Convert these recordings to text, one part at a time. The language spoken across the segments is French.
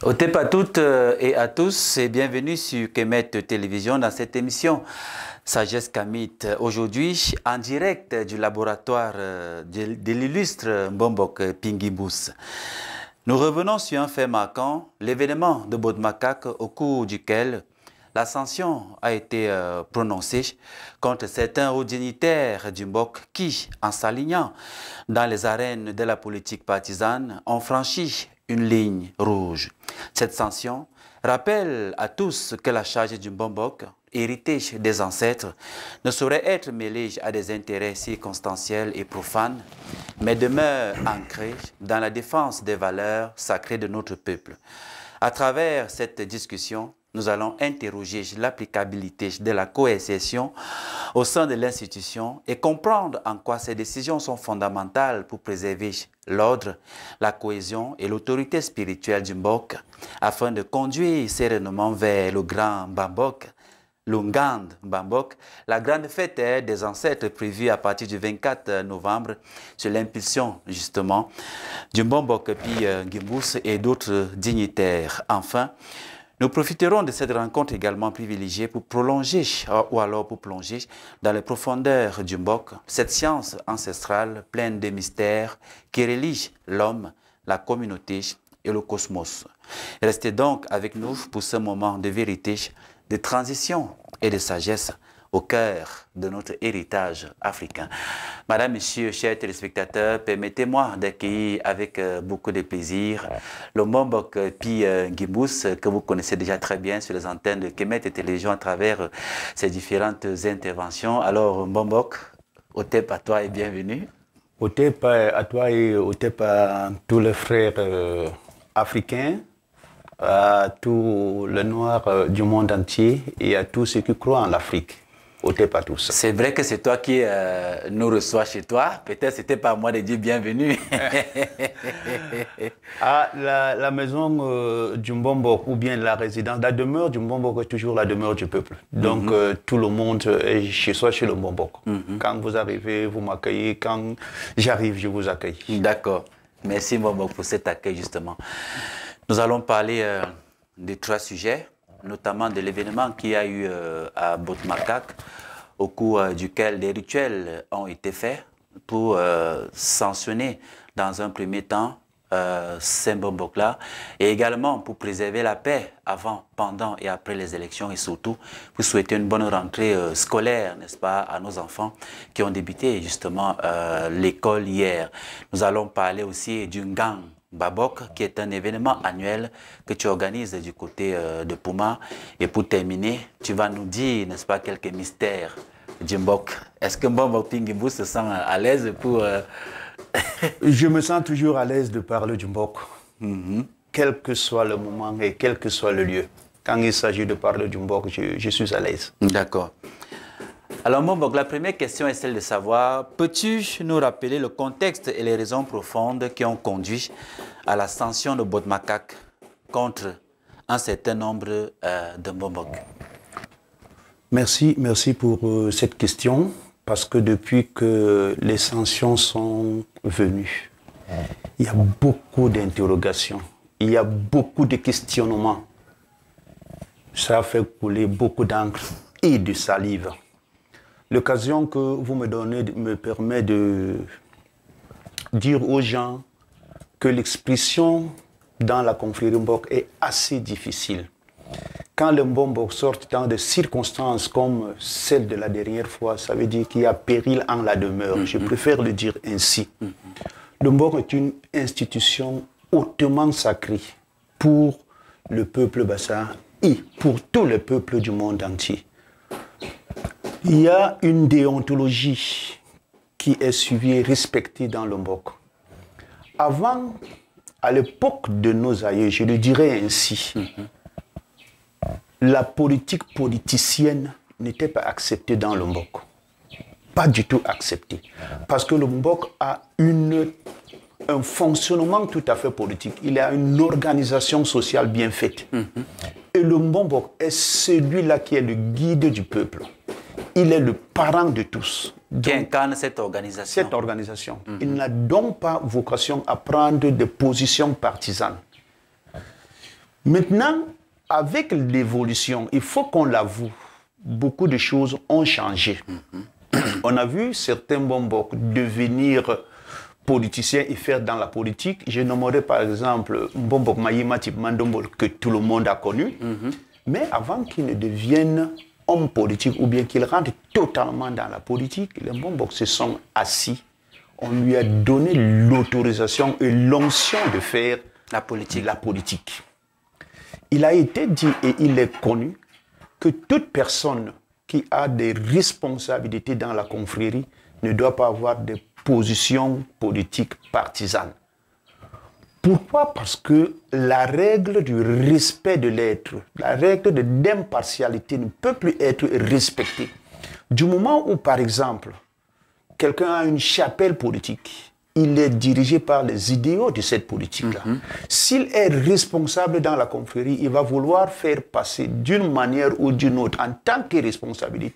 Au TEP à toutes et à tous et bienvenue sur Kemet Télévision dans cette émission Sagesse Kamit. Aujourd'hui, en direct du laboratoire de l'illustre Mbombok Pingimbus. Nous revenons sur un fait marquant, l'événement de Bodmakak au cours duquel la sanction a été prononcée contre certains hauts dignitaires du Mbok qui, en s'alignant dans les arènes de la politique partisane, ont franchi une ligne rouge. Cette sanction rappelle à tous que la charge du Mbombok, héritage des ancêtres, ne saurait être mêlée à des intérêts circonstanciels et profanes, mais demeure ancrée dans la défense des valeurs sacrées de notre peuple. À travers cette discussion, nous allons interroger l'applicabilité de la coercition au sein de l'institution et comprendre en quoi ces décisions sont fondamentales pour préserver l'ordre, la cohésion et l'autorité spirituelle du Mbok afin de conduire sereinement vers le grand Mbambok, l'Ungand Mbambok, la grande fête des ancêtres prévue à partir du 24 novembre sur l'impulsion justement du Mbombok Pingimbus et d'autres dignitaires. Enfin, nous profiterons de cette rencontre également privilégiée pour prolonger ou alors pour plonger dans les profondeurs du Mbok, cette science ancestrale pleine de mystères qui relie l'homme, la communauté et le cosmos. Restez donc avec nous pour ce moment de vérité, de transition et de sagesse au cœur de notre héritage africain. Madame, Monsieur, chers téléspectateurs, permettez-moi d'accueillir avec beaucoup de plaisir le Mbombok Pingimbus que vous connaissez déjà très bien sur les antennes de Kemet et Télévision à travers ses différentes interventions. Alors, Mbombok, au TEP à toi et bienvenue. Au TEP à toi et au TEP à tous les frères africains, à tous les Noirs du monde entier et à tous ceux qui croient en l'Afrique. Pas tous. C'est vrai que c'est toi qui nous reçois chez toi. Peut-être c'était pas à moi de dire bienvenue. La maison du Mbombok ou bien la résidence, la demeure du Mbombok est toujours la demeure du peuple. Donc tout le monde est chez soi, chez le Mbombok. Quand vous arrivez, vous m'accueillez. Quand j'arrive, je vous accueille. D'accord. Merci Mbombok pour cet accueil justement. Nous allons parler de trois sujets, notamment de l'événement qu'il y a eu à Bodmakak, au cours duquel des rituels ont été faits pour sanctionner dans un premier temps ces Mbombok-là, et également pour préserver la paix avant, pendant et après les élections, et surtout pour souhaiter une bonne rentrée scolaire, n'est-ce pas, à nos enfants qui ont débuté justement l'école hier. Nous allons parler aussi du gang Babok, qui est un événement annuel que tu organises du côté de Puma. Et pour terminer, tu vas nous dire, n'est-ce pas, quelques mystères du Mbok. Est-ce que Mbombok Pingimbus se sent à l'aise pour... Je me sens toujours à l'aise de parler du Mbok, quel que soit le moment et quel que soit le lieu. Quand il s'agit de parler du Mbok, je suis à l'aise. D'accord. Alors Mbombok, la première question est celle de savoir, peux-tu nous rappeler le contexte et les raisons profondes qui ont conduit à la sanction de Bodmakak contre un certain nombre de Mbombok? Merci pour cette question, parce que depuis que les sanctions sont venues, il y a beaucoup d'interrogations, il y a beaucoup de questionnements. Ça a fait couler beaucoup d'encre et de salive. L'occasion que vous me donnez me permet de dire aux gens que l'expression dans la confrérie Mbok est assez difficile. Quand le Mbombok sort dans des circonstances comme celle de la dernière fois, ça veut dire qu'il y a péril en la demeure. Je préfère le dire ainsi. Le Mbok est une institution hautement sacrée pour le peuple Bassa et pour tous les peuples du monde entier. Il y a une déontologie qui est suivie et respectée dans le Mbok. Avant, à l'époque de nos aïeux, je le dirais ainsi, la politique politicienne n'était pas acceptée dans le Mbok. Pas du tout acceptée. Parce que le Mbok a un fonctionnement tout à fait politique. Il a une organisation sociale bien faite. Et le Mbombok est celui-là qui est le guide du peuple. Il est le parent de tous. Qui incarne cette organisation. Cette organisation. Il n'a donc pas vocation à prendre des positions partisanes. Maintenant, avec l'évolution, il faut qu'on l'avoue, beaucoup de choses ont changé. On a vu certains Bombok devenir politiciens et faire dans la politique. Je nommerai par exemple Bombok Mayima Type Mandombol que tout le monde a connu. Mais avant qu'il ne devienne homme politique ou bien qu'il rentre totalement dans la politique, les Bombok se sont assis. On lui a donné l'autorisation et l'onction de faire la politique. Il a été dit et il est connu que toute personne qui a des responsabilités dans la confrérie ne doit pas avoir des positions politiques partisanes. Pourquoi? Parce que la règle du respect de l'être, la règle d'impartialité ne peut plus être respectée. Du moment où, par exemple, quelqu'un a une chapelle politique, il est dirigé par les idéaux de cette politique-là. S'il est responsable dans la confrérie, il va vouloir faire passer d'une manière ou d'une autre, en tant que responsable,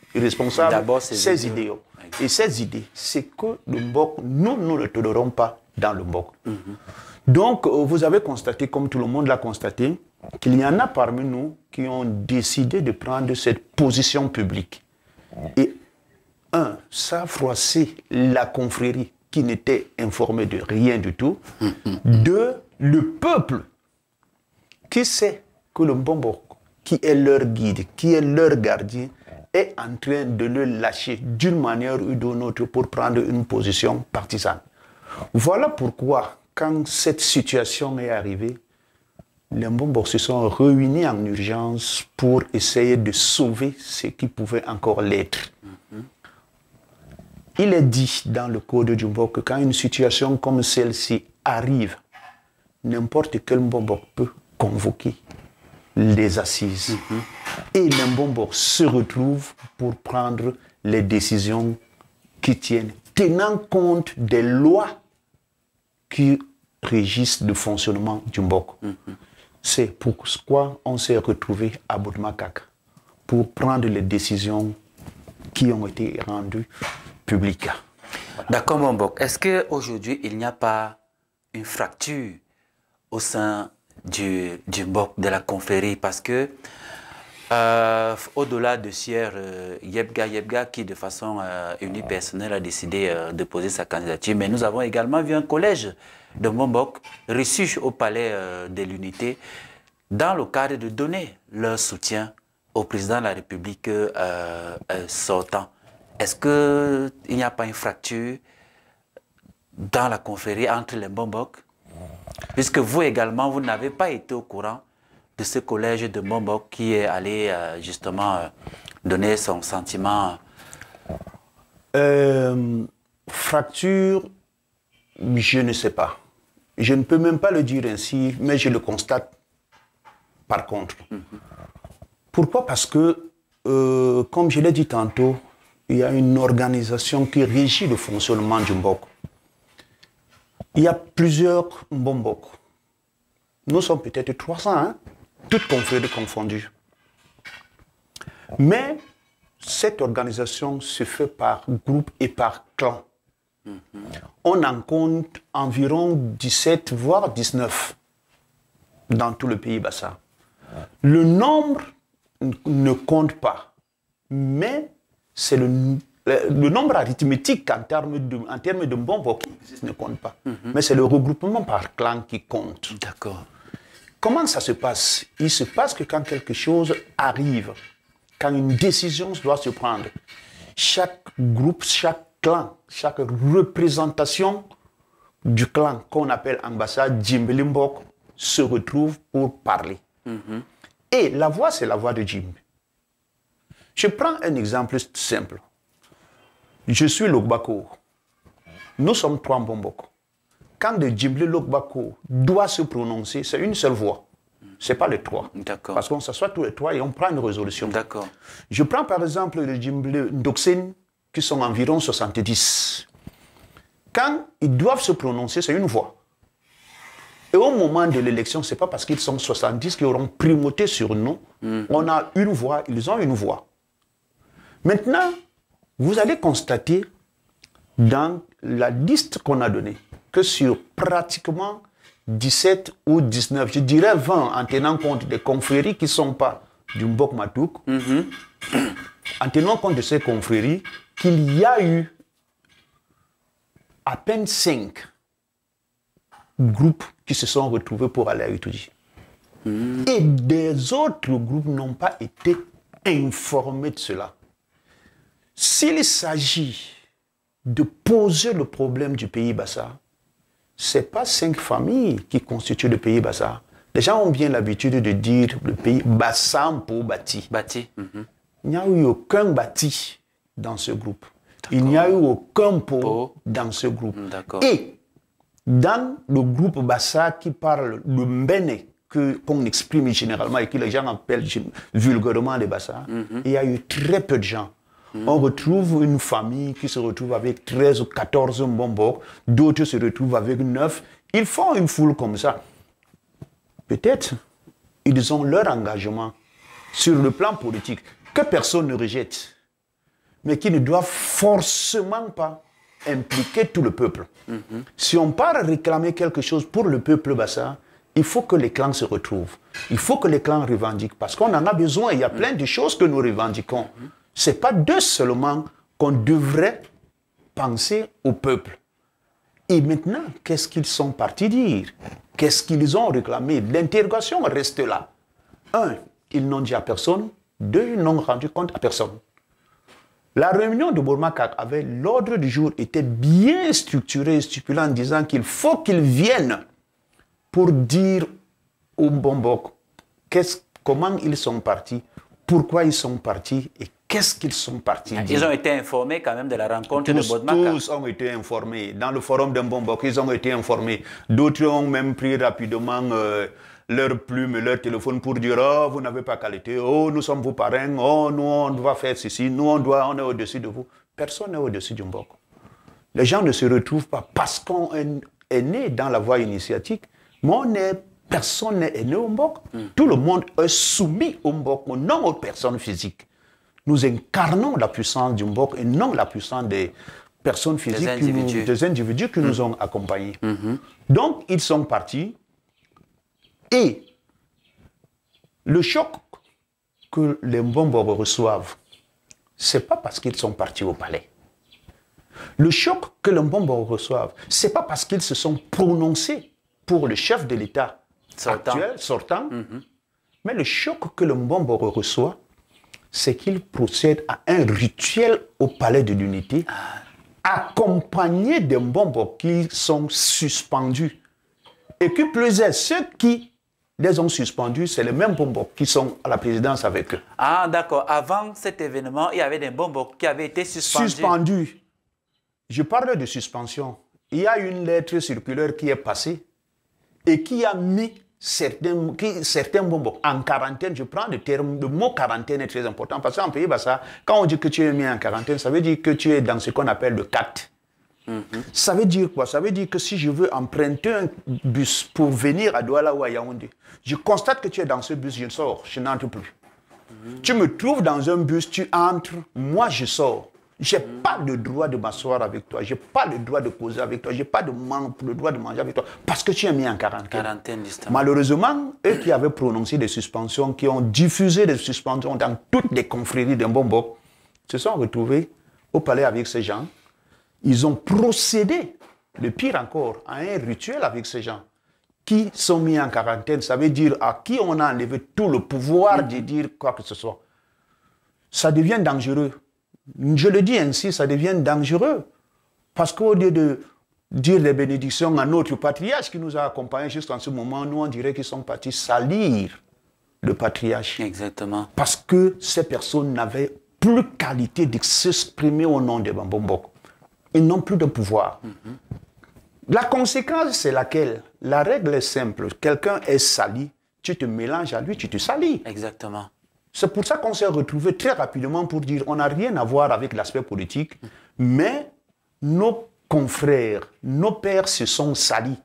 ses idéaux. Et ces idées, c'est que le Mbok, nous ne le tolérons pas dans le Mbok. Donc, vous avez constaté, comme tout le monde l'a constaté, qu'il y en a parmi nous qui ont décidé de prendre cette position publique. Et ça a froissé la confrérie qui n'était informée de rien du tout. Deux, le peuple qui sait que le Mbok, qui est leur guide, qui est leur gardien, est en train de le lâcher d'une manière ou d'une autre pour prendre une position partisane. Voilà pourquoi, quand cette situation est arrivée, les Mbok se sont réunis en urgence pour essayer de sauver ce qui pouvait encore l'être. Il est dit dans le code du Mbok que quand une situation comme celle-ci arrive, n'importe quel Mbok peut convoquer les assises. Et les Mbok se retrouvent pour prendre les décisions qui tiennent, tenant compte des lois qui régissent le fonctionnement du Mbok. C'est pourquoi on s'est retrouvé à Boudmakak pour prendre les décisions qui ont été rendues publiques. Voilà. D'accord, Mbok. Est-ce qu'aujourd'hui, il n'y a pas une fracture au sein du Mbok, de la confrérie? Parce que, au-delà de Sier Yebga, qui de façon unipersonnelle a décidé de poser sa candidature, mais nous avons également vu un collège de Mbok reçu au palais de l'unité dans le cadre de donner leur soutien au président de la République sortant. Est-ce qu'il n'y a pas une fracture dans la confrérie entre les Mbok? Puisque vous également, vous n'avez pas été au courant de ce collège de Mbok qui est allé justement donner son sentiment. Fracture, je ne sais pas. Je ne peux même pas le dire ainsi, mais je le constate par contre. Pourquoi? Parce que, comme je l'ai dit tantôt, il y a une organisation qui régit le fonctionnement du Mbok. Il y a plusieurs Mbok. Nous sommes peut-être 300, hein? Toutes confréries confondues. Mais cette organisation se fait par groupe et par clan. On en compte environ 17, voire 19 dans tout le pays Bassa. Le nombre ne compte pas, mais c'est le nombre arithmétique en termes de Mbok qui ne compte pas. Mais c'est le regroupement par clan qui compte. D'accord. Comment ça se passe? Il se passe que quand quelque chose arrive, quand une décision doit se prendre, chaque groupe, chaque clan, chaque représentation du clan qu'on appelle ambassade Djimbeli Mbok se retrouve pour parler. Et la voix, c'est la voix de Djimbe. Je prends un exemple simple. Je suis Logbako. Nous sommes 3 Mbok. Quand le Djimbeli Logbako doit se prononcer, c'est une seule voix. Ce n'est pas les 3. Parce qu'on s'assoit tous les 3 et on prend une résolution. Je prends par exemple le Djimbeli Ndoksen, qui sont environ 70. Quand ils doivent se prononcer, c'est une voix. Et au moment de l'élection, ce n'est pas parce qu'ils sont 70 qu'ils auront primauté sur nous. On a une voix, ils ont une voix. Maintenant, vous allez constater dans la liste qu'on a donnée que sur pratiquement 17 ou 19, je dirais 20, en tenant compte des confréries qui ne sont pas du Mbok Matouk, en tenant compte de ces confréries, qu'il y a eu à peine 5 groupes qui se sont retrouvés pour aller à Itoudi. Et des autres groupes n'ont pas été informés de cela. S'il s'agit de poser le problème du pays Bassa, ce n'est pas 5 familles qui constituent le pays Bassa. Les gens ont bien l'habitude de dire le pays Bassa pour Bati. Bati. Il n'y a eu aucun Bati dans ce groupe. Il n'y a eu aucun Po dans ce groupe. Et dans le groupe Bassa qui parle de Mbene, qu'on exprime généralement et que les gens appellent vulgairement les Bassa, il y a eu très peu de gens. On retrouve une famille qui se retrouve avec 13 ou 14 Mbombok, d'autres se retrouvent avec 9. Ils font une foule comme ça. Peut-être ils ont leur engagement sur le plan politique que personne ne rejette, mais qui ne doivent forcément pas impliquer tout le peuple. Si on part réclamer quelque chose pour le peuple Bassa, il faut que les clans se retrouvent. Il faut que les clans revendiquent, parce qu'on en a besoin. Il y a plein de choses que nous revendiquons. Ce n'est pas d'eux seulement qu'on devrait penser au peuple. Et maintenant, qu'est-ce qu'ils sont partis dire? Qu'est-ce qu'ils ont réclamé? L'interrogation reste là. 1, ils n'ont dit à personne. 2, ils n'ont rendu compte à personne. La réunion de Bourmakak avec l'ordre du jour était bien structurée et stipulée en disant qu'il faut qu'ils viennent pour dire aux Mbombok comment ils sont partis, pourquoi ils sont partis et qu'est-ce qu'ils sont partis dire. Ils ont été informés quand même de la rencontre de Bourmakak. Tous ont été informés. Dans le forum de Mbombok, ils ont été informés. D'autres ont même pris rapidement leur plume, leur téléphone pour dire « Oh, vous n'avez pas qualité. Oh, nous sommes vos parrains. Oh, nous, on doit faire ceci. Nous, on est au-dessus de vous. » Personne n'est au-dessus du Mbok. Les gens ne se retrouvent pas parce qu'on est né dans la voie initiatique, mais personne n'est né au Mbok. Tout le monde est soumis au Mbok, non aux personnes physiques. Nous incarnons la puissance du Mbok et non la puissance des personnes physiques, des individus qui nous ont accompagnés. Donc, ils sont partis. Et le choc que les Mbombok reçoivent, ce n'est pas parce qu'ils sont partis au palais. Le choc que les Mbombok reçoivent, ce n'est pas parce qu'ils se sont prononcés pour le chef de l'État actuel, sortant, mais le choc que le Mbombok reçoit, c'est qu'il procède à un rituel au palais de l'unité, accompagné des Mbombok qui sont suspendus. Et que plus est, ceux qui les ont suspendus, c'est les mêmes Mbombok qui sont à la présidence avec eux. Ah, d'accord. Avant cet événement, il y avait des Mbombok qui avaient été suspendus. Suspendus. Je parle de suspension. Il y a une lettre circulaire qui est passée et qui a mis certains Mbombok en quarantaine. Je prends le mot quarantaine est très important parce qu'en pays Bassa, quand on dit que tu es mis en quarantaine, ça veut dire que tu es dans ce qu'on appelle le CAT. Ça veut dire quoi? Ça veut dire que si je veux emprunter un bus pour venir à Douala ou à Yaoundé, je constate que tu es dans ce bus, je sors, je n'entre plus. Tu me trouves dans un bus, tu entres, moi je sors. Je n'ai pas le droit de m'asseoir avec toi, je n'ai pas le droit de causer avec toi, je n'ai pas le droit de manger avec toi, parce que tu es mis en quarantaine. Malheureusement, eux qui avaient prononcé des suspensions, qui ont diffusé des suspensions dans toutes les confréries de Mbombok, se sont retrouvés au palais avec ces gens. Ils ont procédé, le pire encore, à un rituel avec ces gens qui sont mis en quarantaine. Ça veut dire à qui on a enlevé tout le pouvoir de dire quoi que ce soit. Ça devient dangereux. Je le dis ainsi, ça devient dangereux. Parce qu'au lieu de dire des bénédictions à notre patriarche qui nous a accompagnés jusqu'en ce moment, nous on dirait qu'ils sont partis salir le patriarche. Exactement. Parce que ces personnes n'avaient plus qualité de s'exprimer au nom de Mbombok. Ils n'ont plus de pouvoir. La conséquence, c'est laquelle? La règle est simple. Quelqu'un est sali, tu te mélanges à lui, tu te salis. Exactement. C'est pour ça qu'on s'est retrouvé très rapidement pour dire on n'a rien à voir avec l'aspect politique, mais nos confrères, nos pères se sont salis.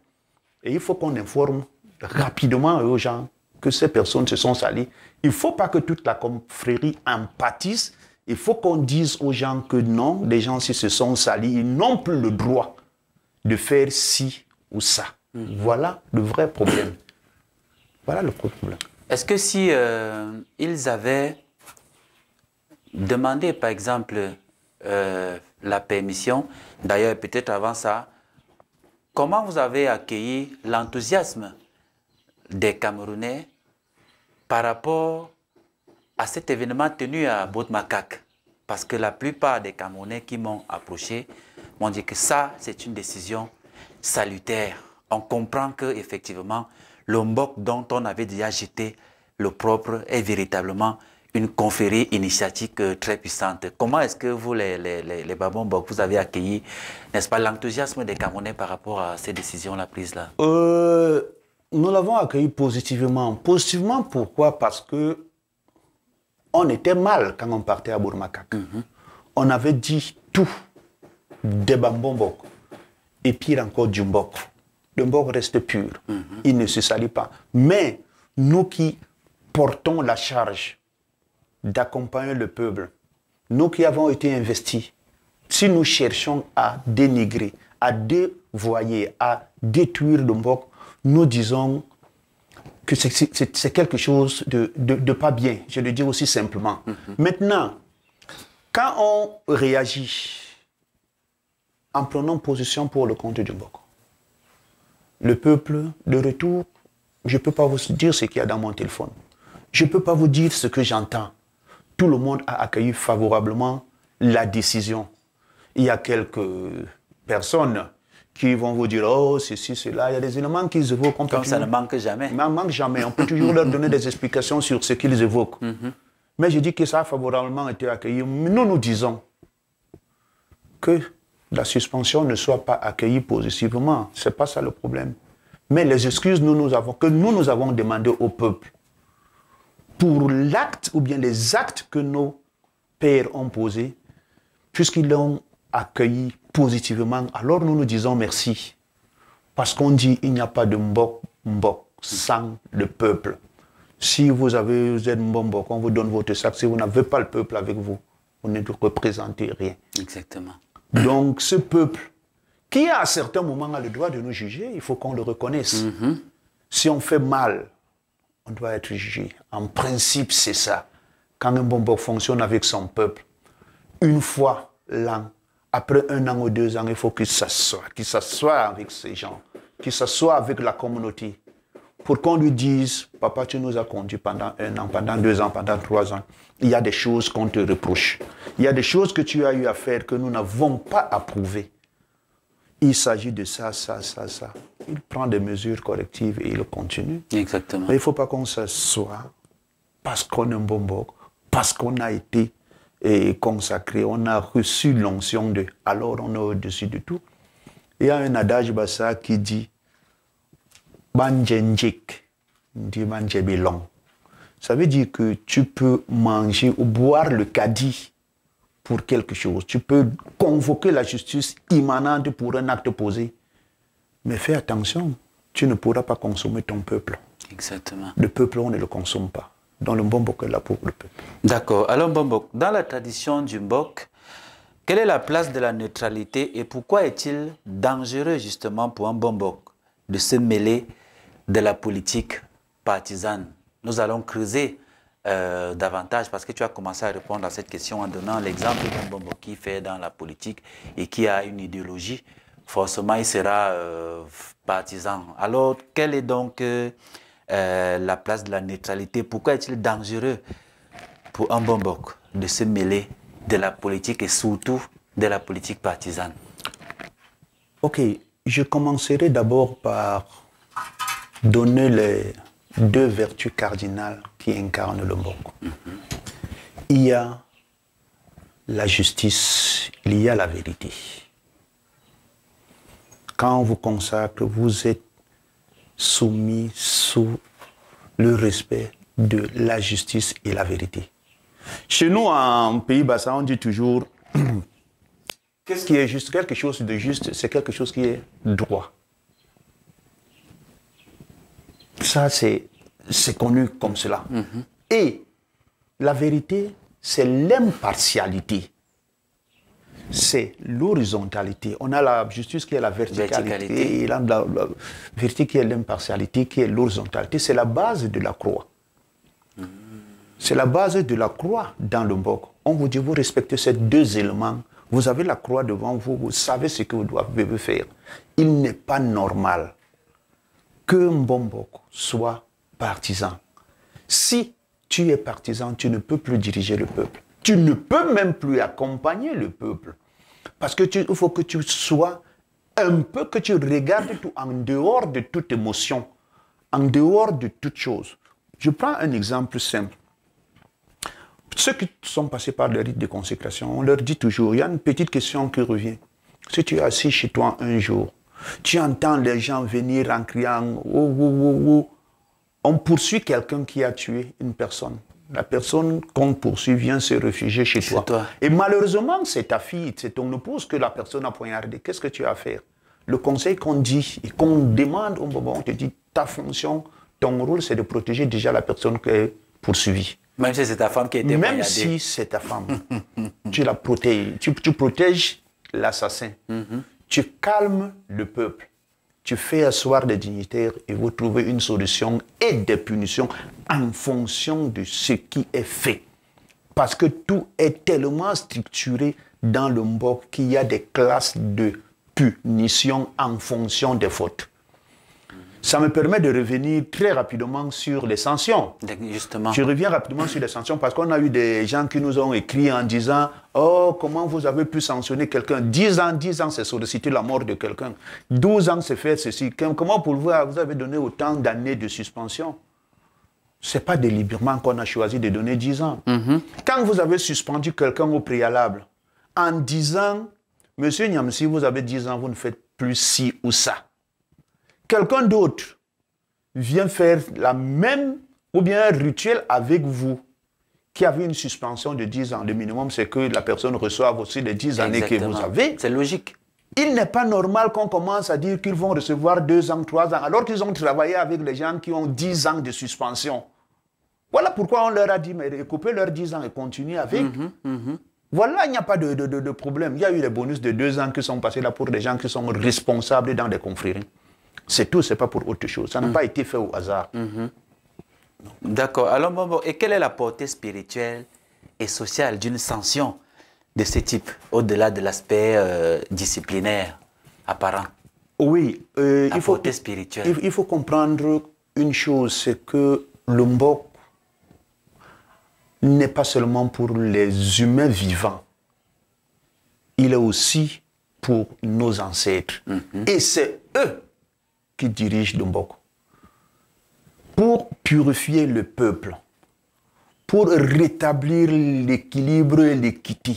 Et il faut qu'on informe rapidement aux gens que ces personnes se sont salies. Il ne faut pas que toute la confrérie en pâtisse. Il faut qu'on dise aux gens que non, les gens, s'ils se sont salis, ils n'ont plus le droit de faire ci ou ça. Voilà le vrai problème. Voilà le problème. Est-ce que si ils avaient demandé, par exemple, la permission, d'ailleurs peut-être avant ça, comment vous avez accueilli l'enthousiasme des Camerounais par rapport à cet événement tenu à Bout-Makak? Parce que la plupart des Camerounais qui m'ont approché m'ont dit que ça, c'est une décision salutaire. On comprend qu'effectivement, le Mbok dont on avait déjà jeté le propre est véritablement une confrérie initiatique très puissante. Comment est-ce que vous, les Babon Mbok, vous avez accueilli, n'est-ce pas, l'enthousiasme des Camerounais par rapport à ces décisions-là prises là? Nous l'avons accueilli positivement. Positivement, pourquoi? Parce que on était mal quand on partait à Bout-Makak. On avait dit tout des Bambon-Mbok et pire encore du Mbok. Le Mbok reste pur. Il ne se salit pas. Mais nous qui portons la charge d'accompagner le peuple, nous qui avons été investis, si nous cherchons à dénigrer, à dévoyer, à détruire le Mbok, nous disons que c'est quelque chose de pas bien. Je le dis aussi simplement. Maintenant, quand on réagit en prenant position pour le compte du Mbok, le peuple, de retour, je ne peux pas vous dire ce qu'il y a dans mon téléphone. Je ne peux pas vous dire ce que j'entends. Tout le monde a accueilli favorablement la décision. Il y a quelques personnes qui vont vous dire, oh, ceci, cela. Il y a des éléments qu'ils évoquent. Comme ça ne manque jamais. Ça ne manque jamais. On peut toujours leur donner des explications sur ce qu'ils évoquent. Mais je dis que ça a favorablement été accueilli. Mais nous disons que la suspension ne soit pas accueillie positivement. Ce n'est pas ça le problème. Mais les excuses que nous avons demandées au peuple pour l'acte ou bien les actes que nos pères ont posés, puisqu'ils l'ont accueilli positivement, alors nous disons merci. Parce qu'on dit il n'y a pas de Mbok sans le peuple. Si vous êtes Mbok, on vous donne votre sac. Si vous n'avez pas le peuple avec vous, vous ne représentez rien. Exactement. Donc ce peuple, qui à certains moments a le droit de nous juger, il faut qu'on le reconnaisse. Si on fait mal, on doit être jugé. En principe, c'est ça. Quand un Mbok fonctionne avec son peuple, une fois l'an, après 1 an ou 2 ans, il faut qu'il s'assoie avec ces gens, qu'il s'assoie avec la communauté, pour qu'on lui dise, papa, tu nous as conduits pendant 1 an, pendant 2 ans, pendant 3 ans. Il y a des choses qu'on te reproche. Il y a des choses que tu as eu à faire que nous n'avons pas approuvées. Il s'agit de ça, ça, ça, ça. Il prend des mesures correctives et il continue. Exactement. Mais il ne faut pas qu'on s'assoie parce qu'on est un Mbok, parce qu'on a été consacré, on a reçu l'onction de, alors on est au-dessus de tout. Il y a un adage bassa qui dit Banjenjik, dit Banjebilong. Ça veut dire que tu peux manger ou boire le caddie pour quelque chose. Tu peux convoquer la justice immanente pour un acte posé. Mais fais attention, tu ne pourras pas consommer ton peuple. Exactement. Le peuple, on ne le consomme pas. Dans le Mbok est là pour le peuple. D'accord. Alors Mbok, dans la tradition du Mbok, quelle est la place de la neutralité et pourquoi est-il dangereux justement pour un Mbok de se mêler de la politique partisane? Nous allons creuser davantage parce que tu as commencé à répondre à cette question en donnant l'exemple d'un Mbok qui fait dans la politique et qui a une idéologie. Forcément, il sera partisan. Alors, quelle est donc la place de la neutralité? Pourquoi est-il dangereux pour un Mbok de se mêler de la politique et surtout de la politique partisane? Ok, je commencerai d'abord par donner les 2 vertus cardinales qui incarnent le Mbok. Il y a la justice, il y a la vérité. Quand on vous consacre, vous êtes soumis sous le respect de la justice et la vérité. Chez nous, en Pays-Bas, on dit toujours qu'est-ce qui est juste? Quelque chose de juste, c'est quelque chose qui est droit. Ça, c'est connu comme cela. Et la vérité, c'est l'impartialité. c'est l'horizontalité. On a la justice qui est la verticalité, et la vérité qui est l'impartialité, qui est l'horizontalité. C'est la base de la croix. C'est la base de la croix dans le Mbok. On vous dit, vous respectez ces deux éléments. Vous avez la croix devant vous, vous savez ce que vous devez faire. Il n'est pas normal que Mbombok soit partisan. Si tu es partisan, tu ne peux plus diriger le peuple. Tu ne peux même plus accompagner le peuple. Parce que il faut que tu sois un peu, que tu regardes tout en dehors de toute émotion, en dehors de toute chose. Je prends un exemple simple. Ceux qui sont passés par le rite de consécration, on leur dit toujours, il y a une petite question qui revient. Si tu es assis chez toi un jour, tu entends les gens venir en criant, oh, oh, oh, oh. On poursuit quelqu'un qui a tué une personne. La personne qu'on poursuit vient se réfugier chez toi. Et malheureusement, c'est ta fille, c'est ton épouse que la personne a poignardé. Qu'est-ce que tu as à faire? Le conseil qu'on dit et qu'on demande au moment, on te dit, ta fonction, ton rôle, c'est de protéger déjà la personne qui est poursuivie. Même si c'est ta femme qui a été poignardée. Même si c'est ta femme, tu la protèges. Tu protèges l'assassin. Tu calmes le peuple. Tu fais asseoir des dignitaires et vous trouvez une solution et des punitions en fonction de ce qui est fait. Parce que tout est tellement structuré dans le Mbok qu'il y a des classes de punition en fonction des fautes. Ça me permet de revenir très rapidement sur les sanctions. Justement. Je reviens rapidement sur les sanctions parce qu'on a eu des gens qui nous ont écrit en disant « Oh, comment vous avez pu sanctionner quelqu'un » 10 ans, c'est solliciter la mort de quelqu'un. 12 ans, c'est faire ceci. Comment pour vous avez donné autant d'années de suspension? Ce n'est pas délibérément qu'on a choisi de donner 10 ans. Quand vous avez suspendu quelqu'un au préalable, en disant « Monsieur Niamsi, vous avez 10 ans, vous ne faites plus ci ou ça ». Quelqu'un d'autre vient faire la même ou bien un rituel avec vous qui avait une suspension de 10 ans. Le minimum, c'est que la personne reçoive aussi les 10 années que vous avez. C'est logique. Il n'est pas normal qu'on commence à dire qu'ils vont recevoir 2 ans, 3 ans, alors qu'ils ont travaillé avec les gens qui ont 10 ans de suspension. Voilà pourquoi on leur a dit, mais coupez leurs 10 ans et continuez avec. Voilà, il n'y a pas de problème. Il y a eu les bonus de 2 ans qui sont passés là pour des gens qui sont responsables dans des confréries. C'est tout, ce n'est pas pour autre chose. Ça n'a pas été fait au hasard. D'accord. Alors, bon, et quelle est la portée spirituelle et sociale d'une sanction de ce type, au-delà de l'aspect disciplinaire apparent? Oui. La portée spirituelle. Il faut comprendre une chose, c'est que le Mbok n'est pas seulement pour les humains vivants. Il est aussi pour nos ancêtres. Et c'est eux qui dirige le Mbok. Pour purifier le peuple, pour rétablir l'équilibre et l'équité,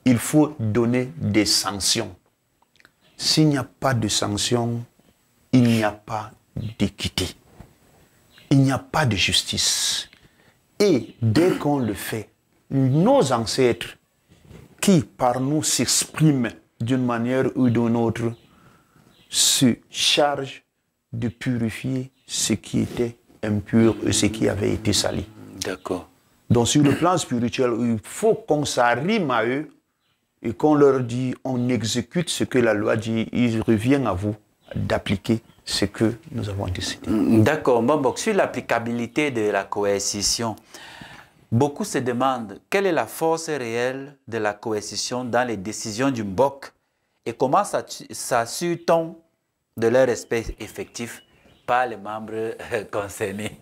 il faut donner des sanctions. S'il n'y a pas de sanctions, il n'y a pas d'équité. Il n'y a pas de justice. Et dès qu'on le fait, nos ancêtres, qui par nous s'expriment d'une manière ou d'une autre, se charge de purifier ce qui était impur et ce qui avait été sali. D'accord. Donc sur le plan spirituel, il faut qu'on s'arrime à eux et qu'on leur dit, on exécute ce que la loi dit, il revient à vous d'appliquer ce que nous avons décidé. D'accord. Bon, sur l'applicabilité de la coercition, beaucoup se demandent quelle est la force réelle de la coercition dans les décisions du Mbok et comment s'assure-t-on de leur respect effectif par les membres concernés?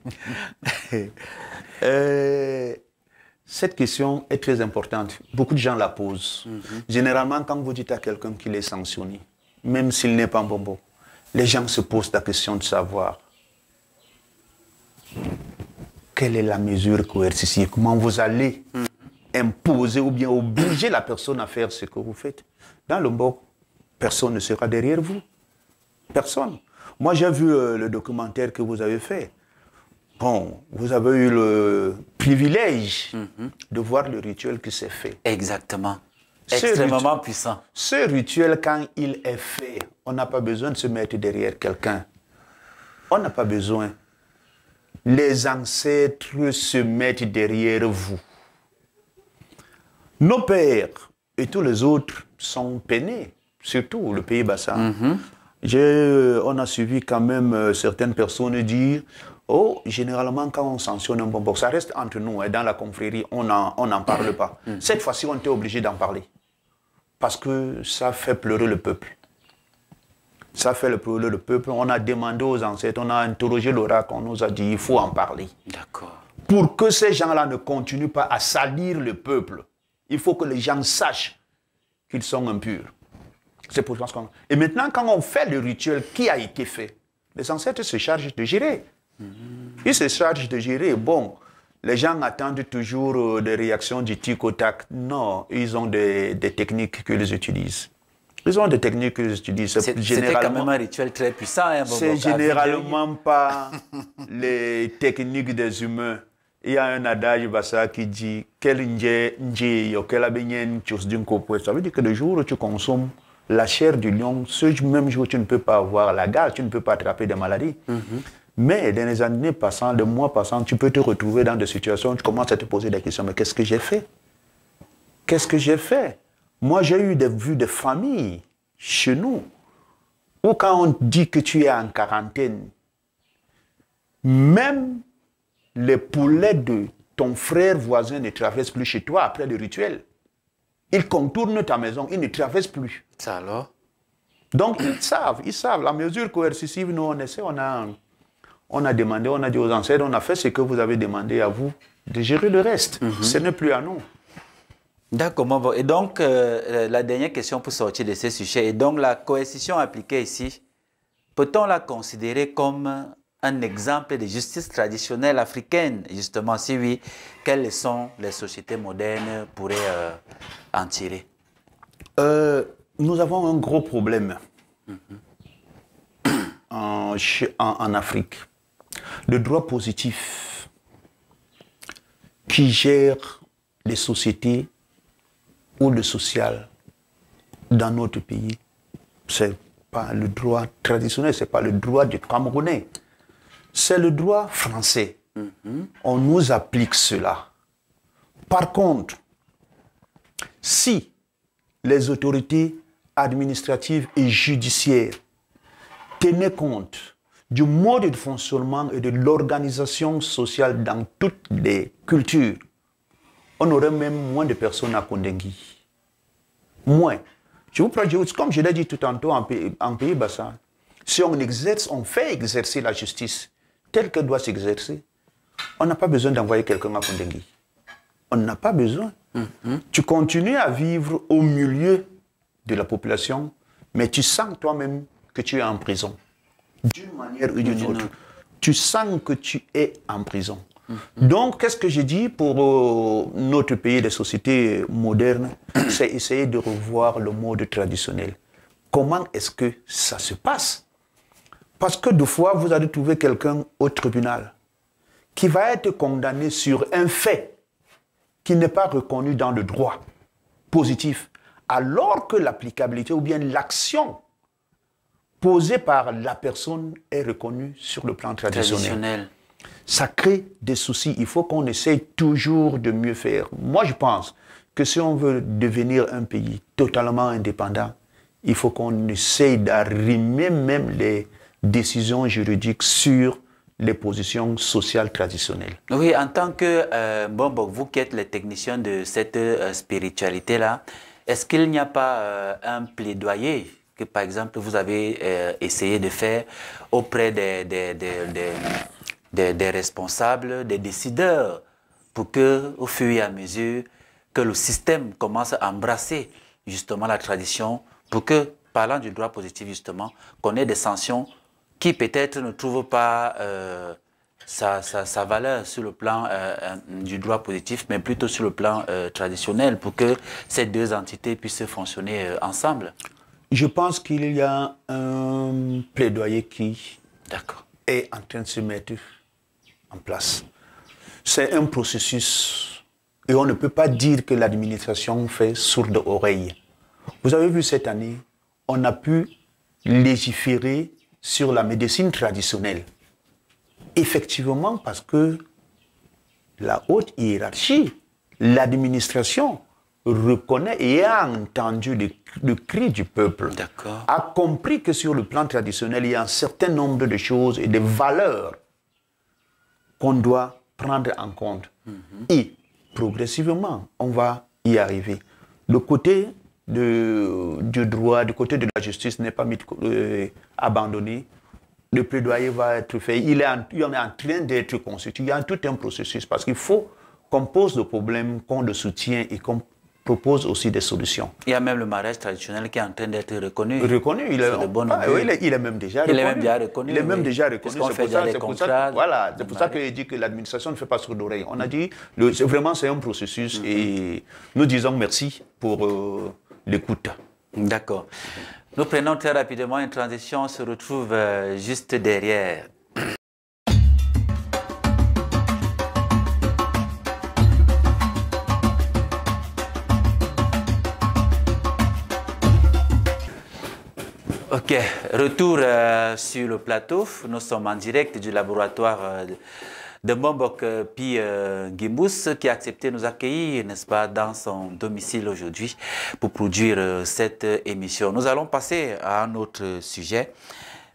Cette question est très importante. Beaucoup de gens la posent. Généralement, quand vous dites à quelqu'un qu'il est sanctionné, même s'il n'est pas un bonbon, les gens se posent la question de savoir quelle est la mesure coercitive, comment vous allez imposer ou bien obliger la personne à faire ce que vous faites. Dans le Mbok, personne ne sera derrière vous. Personne. Moi, j'ai vu le documentaire que vous avez fait. Bon, vous avez eu le privilège de voir le rituel qui s'est fait. Exactement. Extrêmement puissant. Ce rituel, quand il est fait, on n'a pas besoin de se mettre derrière quelqu'un. On n'a pas besoin. Les ancêtres se mettent derrière vous. Nos pères et tous les autres sont peinés, surtout le pays bassin. On a suivi quand même certaines personnes dire « Oh, généralement, quand on sanctionne un bonbon, ça reste entre nous, hein, dans la confrérie, on n'en parle pas. Cette fois-ci, on était obligé d'en parler. Parce que ça fait pleurer le peuple. Ça fait pleurer le peuple. On a demandé aux ancêtres, on a interrogé l'oracle, on nous a dit il faut en parler. D'accord. Pour que ces gens-là ne continuent pas à salir le peuple, il faut que les gens sachent qu'ils sont impurs. C'est pour ça qu'on... Et maintenant, quand on fait le rituel qui a été fait, les ancêtres se chargent de gérer. Ils se chargent de gérer. Bon, les gens attendent toujours des réactions du tic au tac. Non, ils ont des techniques qu'ils utilisent. Ils ont des techniques qu'ils utilisent. C'était quand même un rituel très puissant. Hein, c'est généralement pas les techniques des humains. Il y a un adage bassa qui dit ça veut dire que le jour où tu consommes la chair du lion, ce même jour tu ne peux pas avoir la gale, tu ne peux pas attraper des maladies. Mais dans les années passant, les mois passant, tu peux te retrouver dans des situations où tu commences à te poser des questions. Mais qu'est-ce que j'ai fait? Qu'est-ce que j'ai fait? Moi, j'ai eu vu des familles chez nous où quand on dit que tu es en quarantaine, même les poulets de ton frère voisin ne traversent plus chez toi après le rituel. Ils contournent ta maison, ils ne traversent plus. Ça alors? Donc, ils savent. La mesure coercitive, nous, on essaie, on a demandé, on a dit aux ancêtres, on a fait ce que vous avez demandé à vous, de gérer le reste. Ce n'est plus à nous. D'accord. Bon. Et donc, la dernière question pour sortir de ce sujet. Et donc, la coercition appliquée ici, peut-on la considérer comme un exemple de justice traditionnelle africaine? Justement, si oui, quelles leçons les sociétés modernes pourraient en tirer? Nous avons un gros problème en Afrique. Le droit positif qui gère les sociétés ou le social dans notre pays, ce n'est pas le droit traditionnel, ce n'est pas le droit du Camerounais. C'est le droit français. On nous applique cela. Par contre, si les autorités administratives et judiciaires tenaient compte du mode de fonctionnement et de l'organisation sociale dans toutes les cultures, on aurait même moins de personnes à Kondengui. Moins. Je vous prends, comme je l'ai dit tout tantôt en pays bassin, si on fait exercer la justice telle qu'elle doit s'exercer, on n'a pas besoin d'envoyer quelqu'un à Kondengui. On n'a pas besoin. Tu continues à vivre au milieu de la population, mais tu sens toi-même que tu es en prison. D'une manière ou d'une autre. Tu sens que tu es en prison. Donc, qu'est-ce que je dis pour notre pays, les sociétés modernes? C'est essayer de revoir le mode traditionnel. Comment est-ce que ça se passe? Parce que deux fois, vous allez trouver quelqu'un au tribunal qui va être condamné sur un fait qui n'est pas reconnu dans le droit positif, alors que l'applicabilité ou bien l'action posée par la personne est reconnue sur le plan traditionnel. Ça crée des soucis. Il faut qu'on essaye toujours de mieux faire. Moi, je pense que si on veut devenir un pays totalement indépendant, il faut qu'on essaye d'arrimer même les décisions juridiques sur les positions sociales traditionnelles. Oui, en tant que, vous qui êtes les techniciens de cette spiritualité-là, est-ce qu'il n'y a pas un plaidoyer que, par exemple, vous avez essayé de faire auprès des responsables, des décideurs, pour que, au fur et à mesure que le système commence à embrasser justement la tradition, pour que, parlant du droit positif justement, qu'on ait des sanctions qui peut-être ne trouvent pas sa valeur sur le plan du droit positif, mais plutôt sur le plan traditionnel, pour que ces deux entités puissent fonctionner ensemble? Je pense qu'il y a un plaidoyer qui est en train de se mettre en place. C'est un processus et on ne peut pas dire que l'administration fait sourde oreille. Vous avez vu cette année, on a pu légiférer sur la médecine traditionnelle. Effectivement, parce que la haute hiérarchie, l'administration, reconnaît et a entendu le cri du peuple, a compris que sur le plan traditionnel, il y a un certain nombre de choses et de valeurs qu'on doit prendre en compte. Et progressivement, on va y arriver. Le côté du droit, du côté de la justice n'est pas abandonné. Le plaidoyer va être fait. Il est en train d'être constitué. Il y a tout un processus parce qu'il faut qu'on pose le problème, qu'on le soutienne et qu'on propose aussi des solutions. Il y a même le mariage traditionnel qui est en train d'être reconnu. Reconnu, il est même déjà reconnu. Il est même déjà reconnu. C'est pour ça que je dis que l'administration ne fait pas sourd d'oreille. On a dit, vraiment c'est un processus et nous disons merci pour l'écoute. D'accord. Nous prenons très rapidement une transition, on se retrouve juste derrière. Ok, retour sur le plateau. Nous sommes en direct du laboratoire de Mbombock Pi Gimbous qui a accepté de nous accueillir, n'est-ce pas, dans son domicile aujourd'hui pour produire cette émission. Nous allons passer à un autre sujet,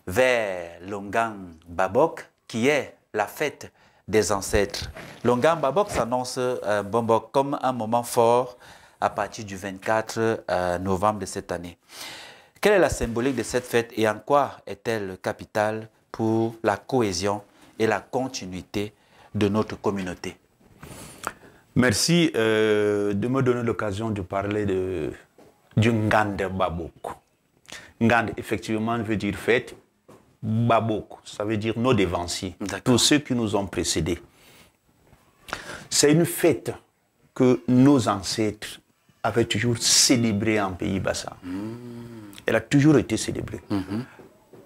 vers Longang Babok, qui est la fête des ancêtres. Longang Babok s'annonce Mbombock comme un moment fort à partir du 24 novembre de cette année. Quelle est la symbolique de cette fête et en quoi est-elle capitale pour la cohésion et la continuité de notre communauté? Merci de me donner l'occasion de parler du Ngande Babok. Ngande, effectivement, veut dire fête. Babok, ça veut dire nos dévanciers, tous ceux qui nous ont précédés. C'est une fête que nos ancêtres avaient toujours célébrée en Pays Bassa. Elle a toujours été célébrée.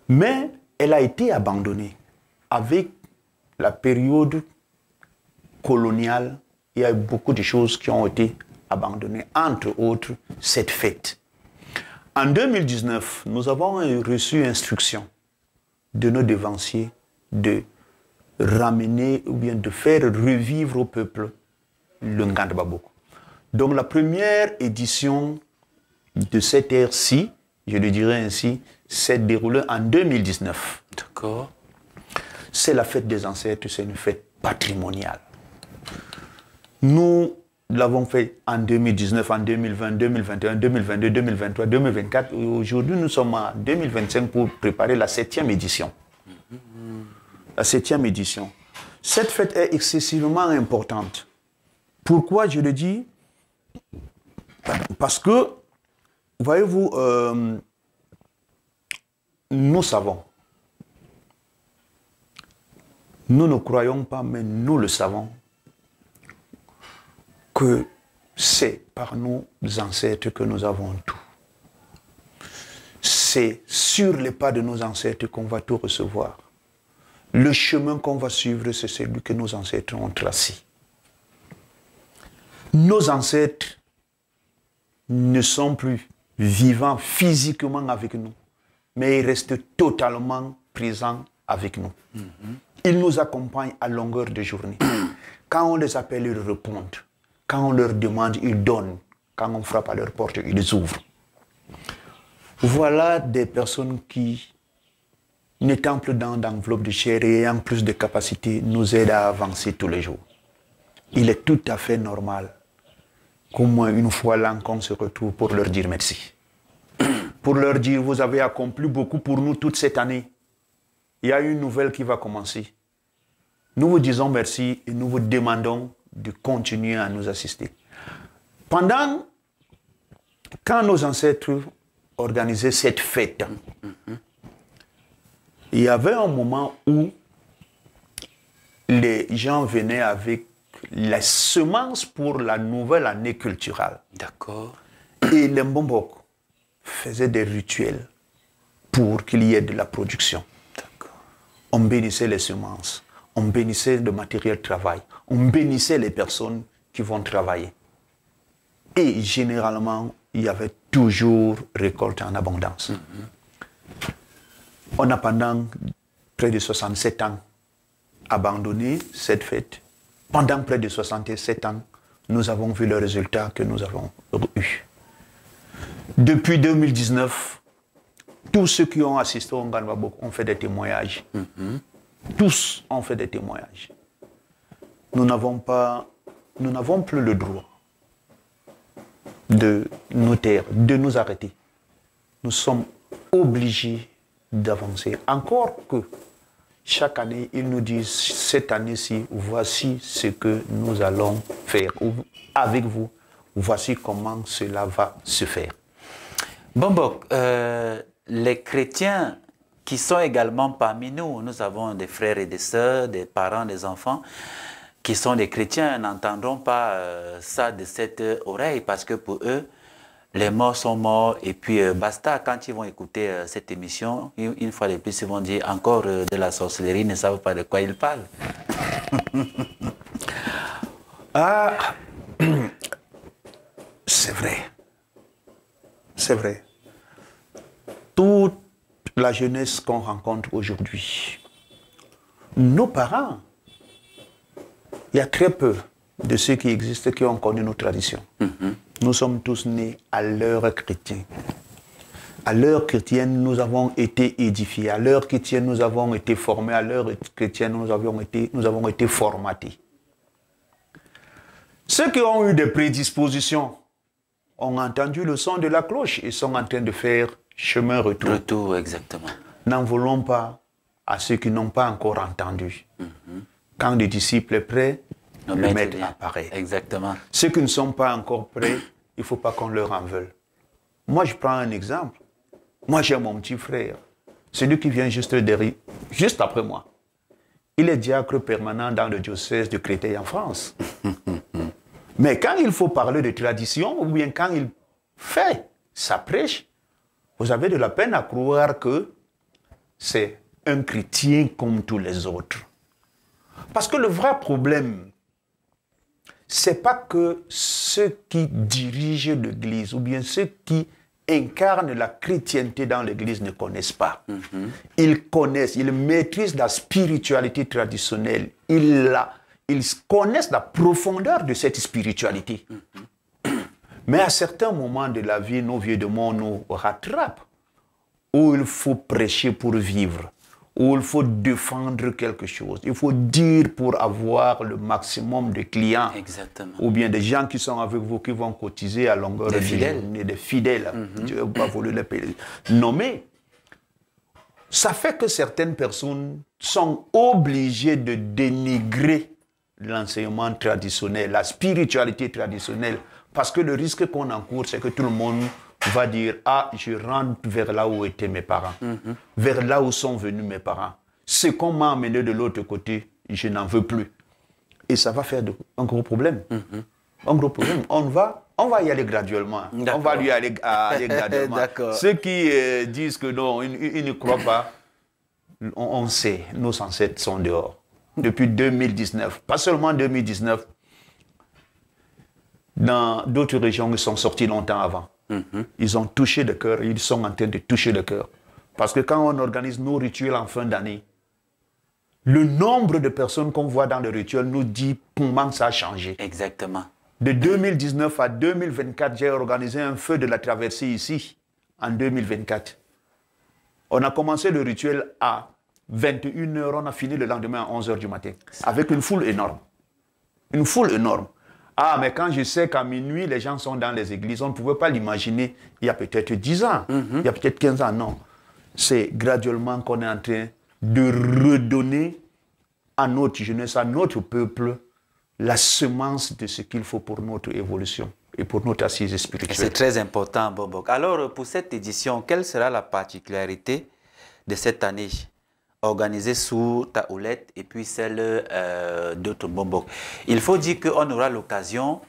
Mais elle a été abandonnée. Avec la période coloniale, il y a eu beaucoup de choses qui ont été abandonnées, entre autres cette fête. En 2019, nous avons reçu instruction de nos dévanciers de ramener ou bien de faire revivre au peuple le Ngande Babok. Donc la première édition de cette ère-ci, je le dirais ainsi, s'est déroulée en 2019. D'accord. C'est la fête des ancêtres, c'est une fête patrimoniale. Nous l'avons fait en 2019, en 2020, 2021, 2022, 2023, 2024. Aujourd'hui, nous sommes en 2025 pour préparer la 7e édition. La 7e édition. Cette fête est excessivement importante. Pourquoi je le dis? Parce que, voyez-vous, nous savons. Nous ne croyons pas, mais nous le savons, que c'est par nos ancêtres que nous avons tout. C'est sur les pas de nos ancêtres qu'on va tout recevoir. Le chemin qu'on va suivre, c'est celui que nos ancêtres ont tracé. Nos ancêtres ne sont plus vivants physiquement avec nous, mais ils restent totalement présents avec nous. Ils nous accompagnent à longueur de journée. Quand on les appelle, ils répondent. Quand on leur demande, ils donnent. Quand on frappe à leur porte, ils ouvrent. Voilà des personnes qui, n'étant plus dans l'enveloppe de chair et ayant plus de capacité, nous aident à avancer tous les jours. Il est tout à fait normal qu'au moins une fois l'an qu'on se retrouve pour leur dire merci. Pour leur dire, vous avez accompli beaucoup pour nous toute cette année. Il y a une nouvelle qui va commencer. Nous vous disons merci et nous vous demandons de continuer à nous assister. Quand nos ancêtres organisaient cette fête, il y avait un moment où les gens venaient avec les semences pour la nouvelle année culturelle. D'accord. Et les Mbombock faisaient des rituels pour qu'il y ait de la production. D'accord. On bénissait les semences, on bénissait le matériel de travail, on bénissait les personnes qui vont travailler. Et généralement, il y avait toujours récolte en abondance. On a pendant près de 67 ans abandonné cette fête. Pendant près de 67 ans, nous avons vu le résultat que nous avons eu. Depuis 2019, tous ceux qui ont assisté au Nganbabok ont fait des témoignages. Tous ont fait des témoignages. Nous n'avons plus le droit de nous taire, de nous arrêter. Nous sommes obligés d'avancer. Encore que chaque année, ils nous disent, cette année-ci, voici ce que nous allons faire. Avec vous, voici comment cela va se faire. Bombok, les chrétiens qui sont également parmi nous, nous avons des frères et des sœurs, des parents, des enfants, qui sont des chrétiens, n'entendront pas ça de cette oreille, parce que pour eux, les morts sont morts, et puis basta. Quand ils vont écouter cette émission, une fois de plus, ils vont dire encore de la sorcellerie, ils ne savent pas de quoi ils parlent. Ah, c'est vrai. C'est vrai. Toute la jeunesse qu'on rencontre aujourd'hui, nos parents, il y a très peu de ceux qui existent qui ont connu nos traditions. Nous sommes tous nés à l'heure chrétienne. À l'heure chrétienne, nous avons été édifiés. À l'heure chrétienne, nous avons été formés. À l'heure chrétienne, nous avons été formatés. Ceux qui ont eu des prédispositions ont entendu le son de la cloche et sont en train de faire chemin retour. Retour, exactement. N'en voulons pas à ceux qui n'ont pas encore entendu. Quand le disciple est prêt, le maître apparaît. Exactement. Ceux qui ne sont pas encore prêts, il ne faut pas qu'on leur en veuille. Moi, je prends un exemple. Moi, j'ai mon petit frère. Celui qui vient juste après moi. Il est diacre permanent dans le diocèse de Créteil en France. Mais quand il faut parler de tradition, ou bien quand il fait sa prêche, vous avez de la peine à croire que c'est un chrétien comme tous les autres. Parce que le vrai problème, c'est pas que ceux qui dirigent l'Église ou bien ceux qui incarnent la chrétienté dans l'Église ne connaissent pas. Ils connaissent, ils maîtrisent la spiritualité traditionnelle. Ils connaissent la profondeur de cette spiritualité. Mais à certains moments de la vie, nos vieux démons nous rattrapent. Où il faut prêcher pour vivre. Où il faut défendre quelque chose. Il faut dire pour avoir le maximum de clients. Exactement. Ou bien des gens qui sont avec vous, qui vont cotiser à longueur de journée, des fidèles. Je ne vais pas voulu les nommer. Ça fait que certaines personnes sont obligées de dénigrer l'enseignement traditionnel, la spiritualité traditionnelle, parce que le risque qu'on encourt, c'est que tout le monde va dire « Ah, je rentre vers là où étaient mes parents, vers là où sont venus mes parents. Ce qu'on m'a amené de l'autre côté, je n'en veux plus. » Et ça va faire un gros problème. Un gros problème. On va y aller graduellement. On va lui aller graduellement. Ceux qui disent que non, ils ne croient pas, on sait, nos ancêtres sont dehors. Depuis 2019, pas seulement 2019, dans d'autres régions, ils sont sortis longtemps avant. Ils ont touché le cœur, ils sont en train de toucher le cœur. Parce que quand on organise nos rituels en fin d'année, le nombre de personnes qu'on voit dans le rituel nous dit comment ça a changé. Exactement. De 2019 à 2024, j'ai organisé un feu de la traversée ici, en 2024. On a commencé le rituel à 21h, on a fini le lendemain à 11h du matin, avec une foule énorme. Une foule énorme. Ah, mais quand je sais qu'à minuit, les gens sont dans les églises, on ne pouvait pas l'imaginer il y a peut-être 10 ans, il y a peut-être 15 ans, non. C'est graduellement qu'on est en train de redonner à notre jeunesse, à notre peuple, la semence de ce qu'il faut pour notre évolution et pour notre assise spirituelle. C'est très important, Bombok. Alors, pour cette édition, quelle sera la particularité de cette année organisée sous ta houlette et puis celle d'autres Bombok? Il faut dire qu'on aura l'occasion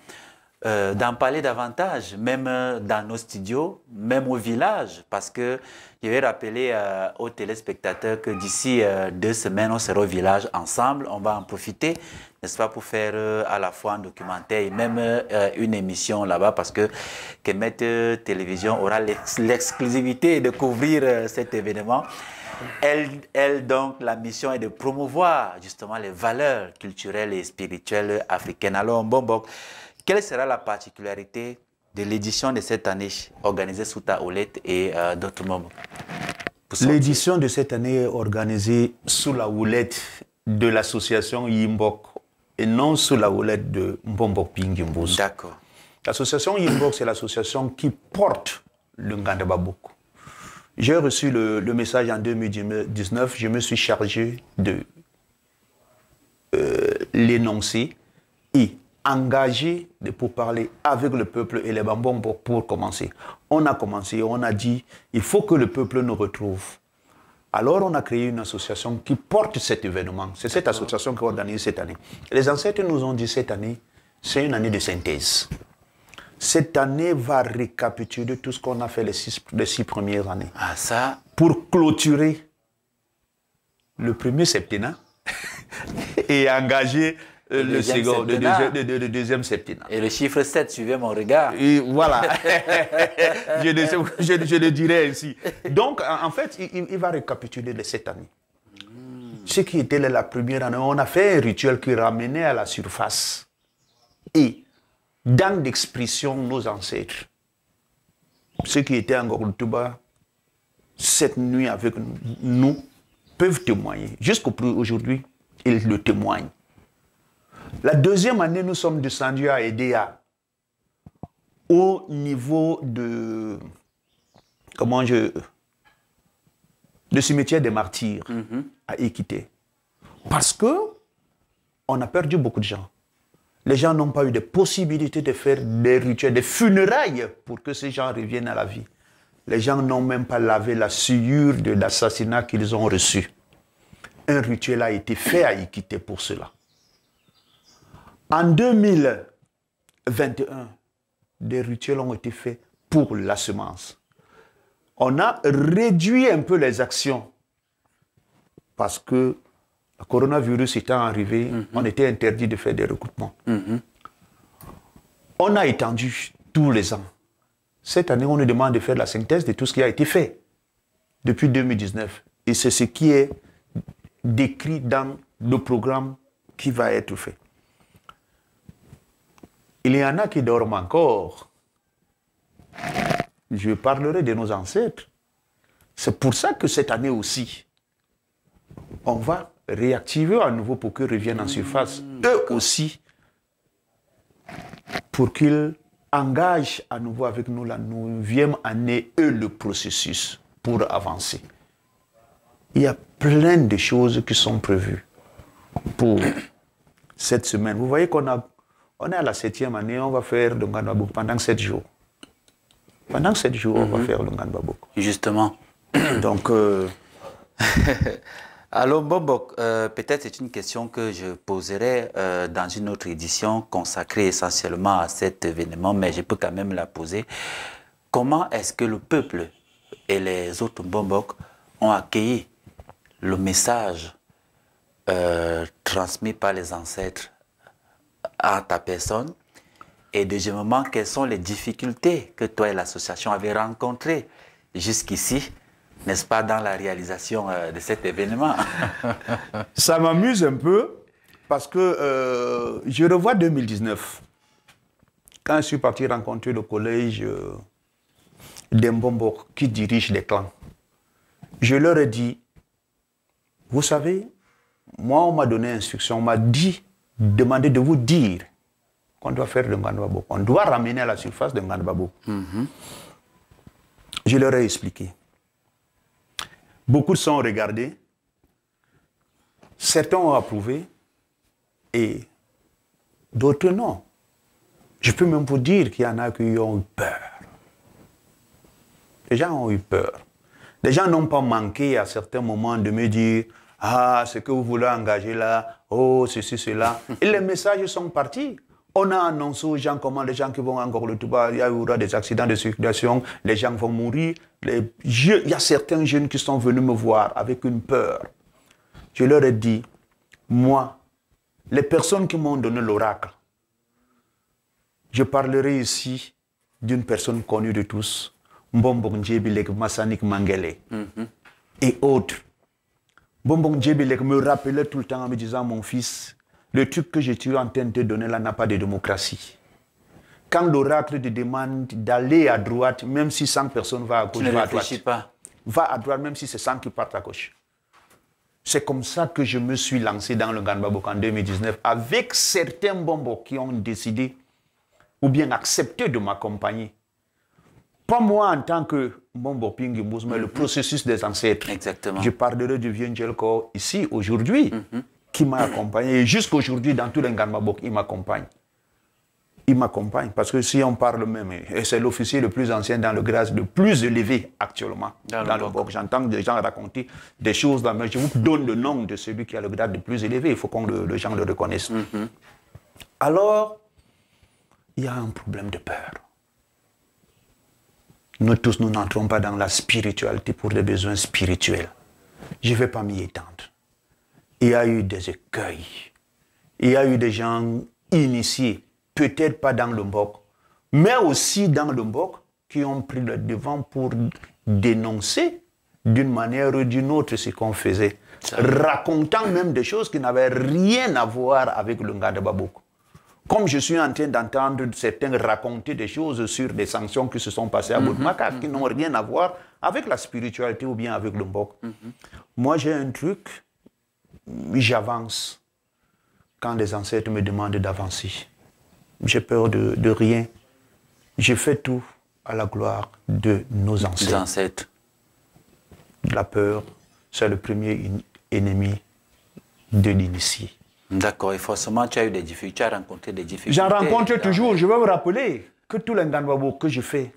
d'en parler davantage, même dans nos studios, même au village, parce que je vais rappeler aux téléspectateurs que d'ici 2 semaines, on sera au village ensemble. On va en profiter, n'est-ce pas, pour faire à la fois un documentaire et même une émission là-bas, parce que Kemet Télévision aura l'exclusivité de couvrir cet événement. Elle, donc, la mission est de promouvoir justement les valeurs culturelles et spirituelles africaines. Alors, Bombok, Quelle sera la particularité de l'édition de cette année organisée sous ta houlette et d'autres membres? L'édition de cette année est organisée sous la houlette de l'association Yimbok et non sous la houlette de Mbombok Pingimbous. D'accord. L'association Yimbok, c'est l'association qui porte le Ngandababok. J'ai reçu le message en 2019, je me suis chargé de l'énoncer et engagé pour parler avec le peuple et les Bambombo pour commencer. On a commencé, on a dit, il faut que le peuple nous retrouve. Alors on a créé une association qui porte cet événement. C'est cette association qui organise cette année. Les ancêtres nous ont dit cette année, c'est une année de synthèse. Cette année va récapituler tout ce qu'on a fait les six premières années. Ah ça. Pour clôturer le premier septennat et engager le deuxième septennat. Et le chiffre 7, suivez mon regard. Et voilà. je le dirais ainsi. Donc, en fait, il va récapituler les 7 années. Ce qui était la première année, on a fait un rituel qui ramenait à la surface et dans l'expression nos ancêtres. Ceux qui étaient en Gorltuba cette nuit avec nous peuvent témoigner. Jusqu'aujourd'hui, ils le témoignent. La deuxième année, nous sommes descendus à Edea, au niveau de, le cimetière des martyrs, à Équité. Parce que on a perdu beaucoup de gens. Les gens n'ont pas eu de possibilité de faire des rituels, des funérailles pour que ces gens reviennent à la vie. Les gens n'ont même pas lavé la souillure de l'assassinat qu'ils ont reçu. Un rituel a été fait à Équité pour cela. En 2021, des rituels ont été faits pour la semence. On a réduit un peu les actions parce que le coronavirus étant arrivé, on était interdit de faire des recoupements. On a étendu tous les ans. Cette année, on nous demande de faire la synthèse de tout ce qui a été fait depuis 2019. Et c'est ce qui est décrit dans le programme qui va être fait. Il y en a qui dorment encore. Je parlerai de nos ancêtres. C'est pour ça que cette année aussi, on va réactiver à nouveau pour qu'ils reviennent en surface. Eux aussi, pour qu'ils engagent à nouveau avec nous la 9e année et le processus pour avancer. Il y a plein de choses qui sont prévues pour cette semaine. Vous voyez qu'on est à la 7e année, on va faire le Ngandababok pendant 7 jours. Pendant 7 jours, on va faire le Ngandababok. Justement. Donc, alors, Mbobok, peut-être c'est une question que je poserai dans une autre édition consacrée essentiellement à cet événement, mais je peux quand même la poser. Comment est-ce que le peuple et les autres Mbobok ont accueilli le message transmis par les ancêtres à ta personne? Et deuxièmement, quelles sont les difficultés que toi et l'association avez rencontrées jusqu'ici, n'est-ce pas, dans la réalisation de cet événement? Ça m'amuse un peu parce que je revois 2019. Quand je suis parti rencontrer le collège d'Mbombo qui dirige les clans, je leur ai dit, vous savez, moi on m'a donné instruction, on m'a dit, demandé de vous dire qu'on doit faire le Ngandababok. On doit ramener à la surface le Ngandababok. Je leur ai expliqué. Beaucoup se sont regardés. Certains ont approuvé et d'autres non. Je peux même vous dire qu'il y en a qui ont eu peur. Les gens ont eu peur. Les gens n'ont pas manqué à certains moments de me dire « Ah, ce que vous voulez engager là, oh, ceci, cela. » Et les messages sont partis. On a annoncé aux gens comment les gens qui vont encore le Touba, il y aura des accidents de circulation, les gens vont mourir. Il y a certains jeunes qui sont venus me voir avec une peur. Je leur ai dit, moi, les personnes qui m'ont donné l'oracle, je parlerai ici d'une personne connue de tous, Mbombok Djebilek Massanik Mangele et autres. Mbombok Djebilek me rappelait tout le temps en me disant, mon fils, le truc que je suis en train de te donner là n'a pas de démocratie. Quand l'oracle te demande d'aller à droite, même si 100 personnes vont à gauche, va à droite. Pas. Va à droite, même si c'est 100 qui partent à gauche. C'est comme ça que je me suis lancé dans le Nganbabok en 2019, avec certains bombos qui ont décidé ou bien accepté de m'accompagner. Pas moi en tant que Bombo Pingimbous, mais le processus des ancêtres. Exactement. Je parlerai du vieux Njelko ici, aujourd'hui, qui m'a accompagné. Et jusqu'aujourd'hui, dans tout le Nganbabok, il m'accompagne. Il m'accompagne parce que si on parle même, et c'est l'officier le plus ancien dans le grade le plus élevé actuellement dans le Bok. J'entends des gens raconter des choses, mais je vous donne le nom de celui qui a le grade le plus élevé. Il faut que les gens le reconnaissent. Alors, il y a un problème de peur. Nous tous, nous n'entrons pas dans la spiritualité pour des besoins spirituels. Je ne vais pas m'y étendre. Il y a eu des écueils. Il y a eu des gens initiés, peut-être pas dans le Mbok, mais aussi dans le Mbok, qui ont pris le devant pour dénoncer d'une manière ou d'une autre ce qu'on faisait, racontant même des choses qui n'avaient rien à voir avec le Nganbabok. Comme je suis en train d'entendre certains raconter des choses sur des sanctions qui se sont passées à Boutmaka, qui n'ont rien à voir avec la spiritualité ou bien avec le Mbok. Moi, j'ai un truc, j'avance quand les ancêtres me demandent d'avancer. J'ai peur de rien. Je fais tout à la gloire de nos ancêtres. La peur, c'est le premier ennemi de l'initié. D'accord, et forcément, tu as eu des difficultés, tu as rencontré des difficultés. J'en rencontre toujours. Je vais vous rappeler que tout le Nganbabok que je fais,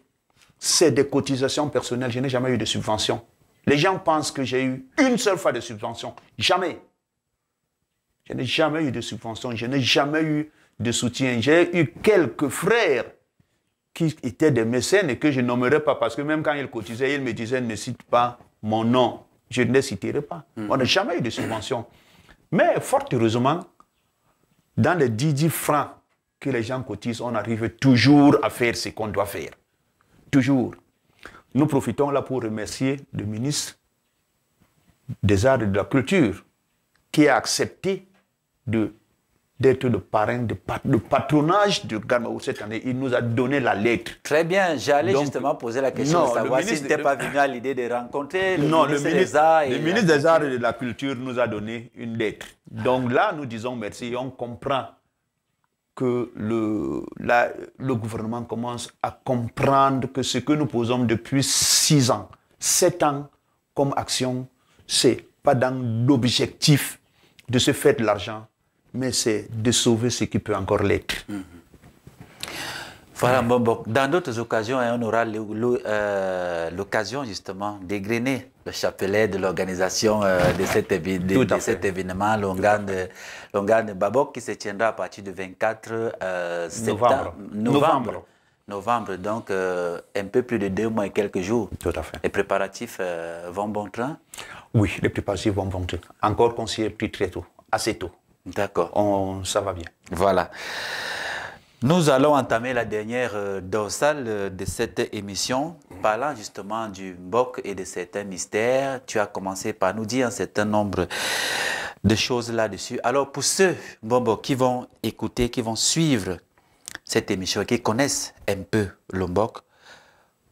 c'est des cotisations personnelles. Je n'ai jamais eu de subvention. Les gens pensent que j'ai eu une seule fois de subvention. Jamais. Je n'ai jamais eu de subvention. Je n'ai jamais eu de soutien. J'ai eu quelques frères qui étaient des mécènes et que je nommerai pas parce que même quand ils cotisaient, ils me disaient ne cite pas mon nom. Je ne les citerai pas. On n'a jamais eu de subvention. Mais fort heureusement, dans les 10 francs que les gens cotisent, on arrive toujours à faire ce qu'on doit faire. Toujours. Nous profitons là pour remercier le ministre des Arts et de la Culture qui a accepté d'être le parrain, le patronage de Nganbabok cette année. Il nous a donné la lettre. Très bien, j'allais justement poser la question de savoir si n'était pas venu à l'idée de rencontrer le ministre des Arts. Le ministre des Arts et de la Culture nous a donné une lettre. Donc là, nous disons merci et on comprend que le gouvernement commence à comprendre que ce que nous posons depuis 6 ans, 7 ans comme action, c'est pas dans l'objectif de se faire de l'argent, mais c'est de sauver ce qui peut encore l'être. Voilà, bon, dans d'autres occasions, on aura l'occasion justement d'égrener le chapelet de l'organisation de cet événement, l'Nganbabok, qui se tiendra à partir du 24 novembre, donc un peu plus de 2 mois et quelques jours. Tout à fait. Les préparatifs vont bon train? Oui, les préparatifs vont bon train. Encore qu'on s'y est pris très tôt, assez tôt. D'accord. Ça va bien. Voilà. Nous allons entamer la dernière dorsale de cette émission, parlant justement du Mbok et de certains mystères. Tu as commencé par nous dire un certain nombre de choses là-dessus. Alors pour ceux, Mbombo, qui vont écouter, qui vont suivre cette émission, qui connaissent un peu le Mbok,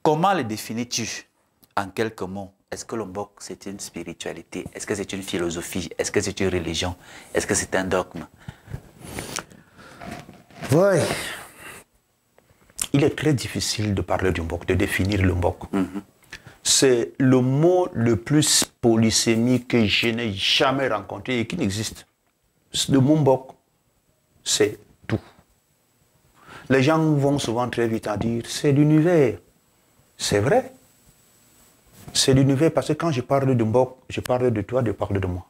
comment le définis-tu en quelques mots? Est-ce que le Mbok, c'est une spiritualité? Est-ce que c'est une philosophie? Est-ce que c'est une religion? Est-ce que c'est un dogme? Oui. Il est très difficile de parler du Mbok, de définir le Mbok. C'est le mot le plus polysémique que je n'ai jamais rencontré et qui n'existe. Le mot Mbok, c'est tout. Les gens vont souvent très vite à dire, c'est l'univers. C'est vrai. C'est l'univers parce que quand je parle de Mbok, je parle de toi, je parle de moi.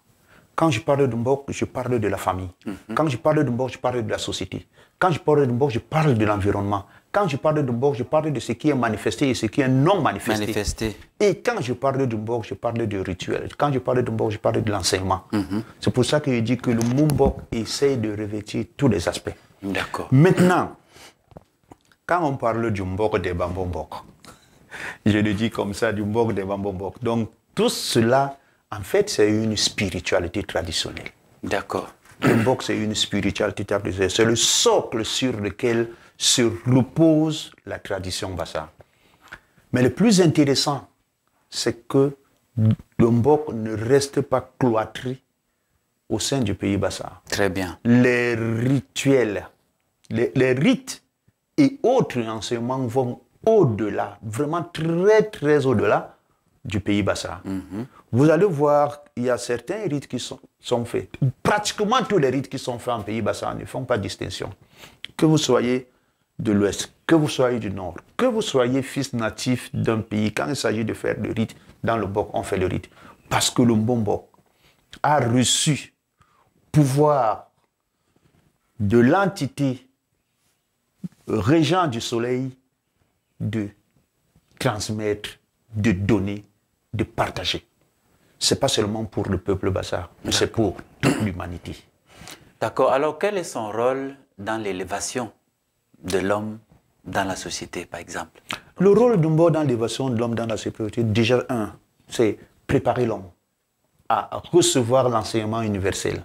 Quand je parle de Mbok, je parle de la famille. Quand je parle de Mbok, je parle de la société. Quand je parle de Mbok, je parle de l'environnement. Quand je parle de Mbok, je parle de ce qui est manifesté et ce qui est non manifesté. Et quand je parle de Mbok, je parle de rituel. Quand je parle de Mbok, je parle de l'enseignement. C'est pour ça que je dis que le mot Mbok essaie de revêtir tous les aspects. D'accord. Maintenant, quand on parle du Mbok des Bambombok, je le dis comme ça, du Mbok des Bambombok. Donc, tout cela, en fait, c'est une spiritualité traditionnelle. D'accord. Le Mbok, c'est une spiritualité traditionnelle. C'est le socle sur lequel se repose la tradition bassa. Mais le plus intéressant, c'est que le Mbok ne reste pas cloîtré au sein du pays bassa. Très bien. Les rituels, les rites et autres enseignements vont au-delà, vraiment très très au-delà du pays bassa. Vous allez voir, il y a certains rites qui sont faits. Pratiquement tous les rites qui sont faits en pays bassa ne font pas distinction. Que vous soyez de l'Ouest, que vous soyez du Nord, que vous soyez fils natif d'un pays, quand il s'agit de faire le rite dans le Mbok, on fait le rite. Parce que le Mbok a reçu pouvoir de l'entité régent du soleil de transmettre, de donner, de partager. Ce n'est pas seulement pour le peuple bassa, mais c'est pour toute l'humanité. D'accord. Alors, quel est son rôle dans l'élévation de l'homme dans la société, par exemple? Le rôle du Mbok dans l'élévation de l'homme dans la société, déjà, c'est préparer l'homme à recevoir l'enseignement universel.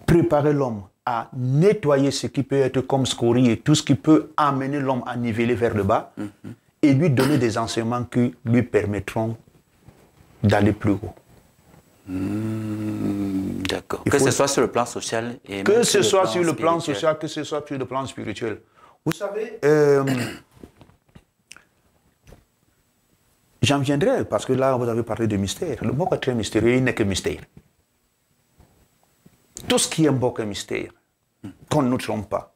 Préparer l'homme à nettoyer ce qui peut être comme scorie et tout ce qui peut amener l'homme à niveler vers le bas et lui donner des enseignements qui lui permettront d'aller plus haut. D'accord. Que ce soit sur le plan social et que même ce soit sur le spirituel. plan social, que ce soit sur le plan spirituel. Vous savez, j'en viendrai parce que là, vous avez parlé de mystère. Le Mbok est très mystérieux, il n'est que mystère. Tout ce qui est Mbok est mystère, qu'on ne nous trompe pas.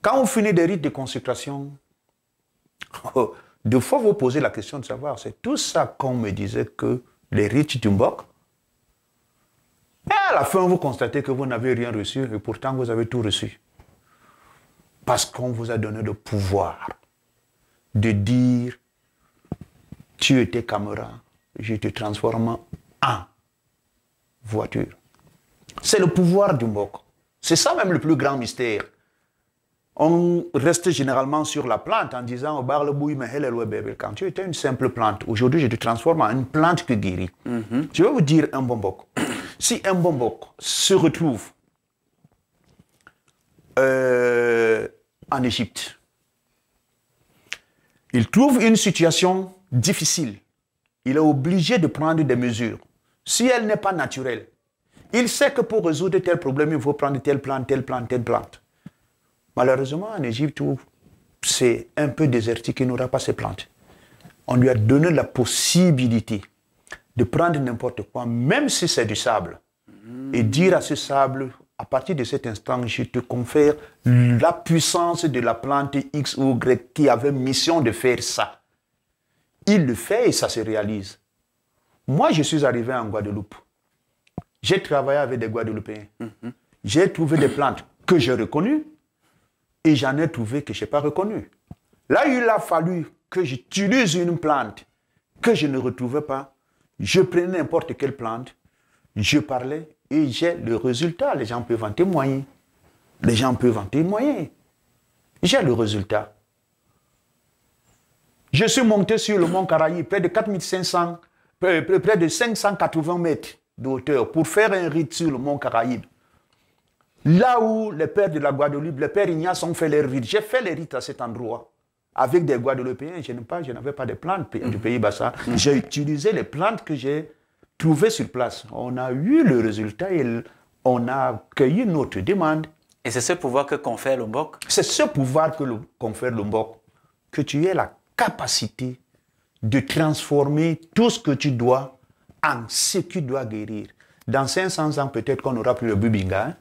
Quand on finit des rites de consécration, deux fois vous posez la question de savoir, c'est tout ça qu'on me disait que les rites du Mbok, et à la fin vous constatez que vous n'avez rien reçu et pourtant vous avez tout reçu. Parce qu'on vous a donné le pouvoir de dire, tu étais caméra, je te transforme en voiture. C'est le pouvoir du Mbok. C'est ça même le plus grand mystère. On reste généralement sur la plante en disant quand tu étais une simple plante, aujourd'hui je te transforme en une plante qui guérit. Je vais vous dire un Mbok. Si un Mbok se retrouve en Égypte, il trouve une situation difficile, il est obligé de prendre des mesures. Si elle n'est pas naturelle, il sait que pour résoudre tel problème, il faut prendre telle plante, telle plante, telle plante. Malheureusement, en Égypte, où c'est un peu désertique, il n'aura pas ces plantes. On lui a donné la possibilité de prendre n'importe quoi, même si c'est du sable, et dire à ce sable, à partir de cet instant, je te confère la puissance de la plante X ou Y qui avait mission de faire ça. Il le fait et ça se réalise. Moi, je suis arrivé en Guadeloupe. J'ai travaillé avec des Guadeloupéens. J'ai trouvé des plantes que j'ai reconnues et j'en ai trouvé que je n'ai pas reconnues. Là, il a fallu que j'utilise une plante que je ne retrouvais pas. Je prenais n'importe quelle plante, je parlais et j'ai le résultat. Les gens peuvent en témoigner. Les gens peuvent en témoigner. J'ai le résultat. Je suis monté sur le mont Caraïbe, près de 4500, près de 580 mètres de hauteur pour faire un rite sur le mont Caraïbe. Là où les pères de la Guadeloupe, les pères Ignace ont fait les rites. J'ai fait les rites à cet endroit. Avec des Guadeloupéens, je n'avais pas de plantes du pays Bassa. J'ai utilisé les plantes que j'ai trouvées sur place. On a eu le résultat et on a cueilli notre demande. Et c'est ce pouvoir que confère le Mbok? C'est ce pouvoir que confère le Mbok. Que tu aies la capacité de transformer tout ce que tu dois en ce qui doit guérir. Dans 500 ans, peut-être qu'on n'aura plus le Bubinga. Hein?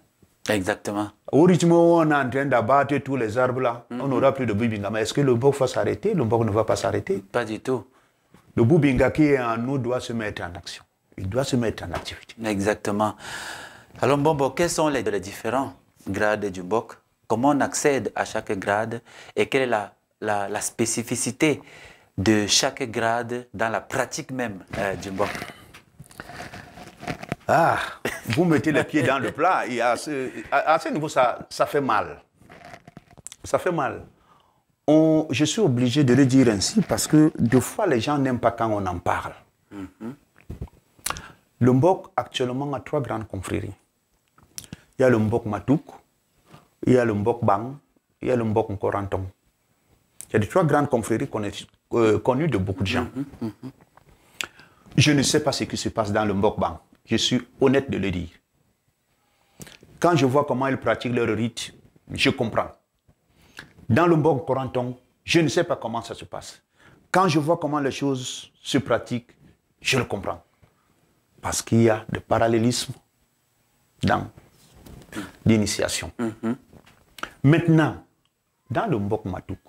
Exactement. Au rythme où on est en train d'abattre tous les arbres là, on n'aura plus de Bubinga. Mais est-ce que le Mbok va s'arrêter? Le Mbok ne va pas s'arrêter. Pas du tout. Le Bubinga qui est en nous doit se mettre en action. Il doit se mettre en activité. Exactement. Alors, Mbok, quels sont les différents grades du Mbok? Comment on accède à chaque grade? Et quelle est la spécificité de chaque grade dans la pratique même du Mbok? Ah, vous mettez les pieds dans le plat et à ce niveau, ça fait mal. Ça fait mal. Je suis obligé de le dire ainsi parce que des fois, les gens n'aiment pas quand on en parle. Le Mbok, actuellement, a 3 grandes confréries. Il y a le Mbok Matouk, il y a le Mbok Bang, il y a le Mbok Nkoranton. Il y a les 3 grandes confréries connues de beaucoup de gens. Je ne sais pas ce qui se passe dans le Mbok Bang. Je suis honnête de le dire. Quand je vois comment ils pratiquent leur rite, je comprends. Dans le Mbok Nkoranton, je ne sais pas comment ça se passe. Quand je vois comment les choses se pratiquent, je le comprends. Parce qu'il y a des parallélismes dans l'initiation. Maintenant, dans le Mbok Matouk,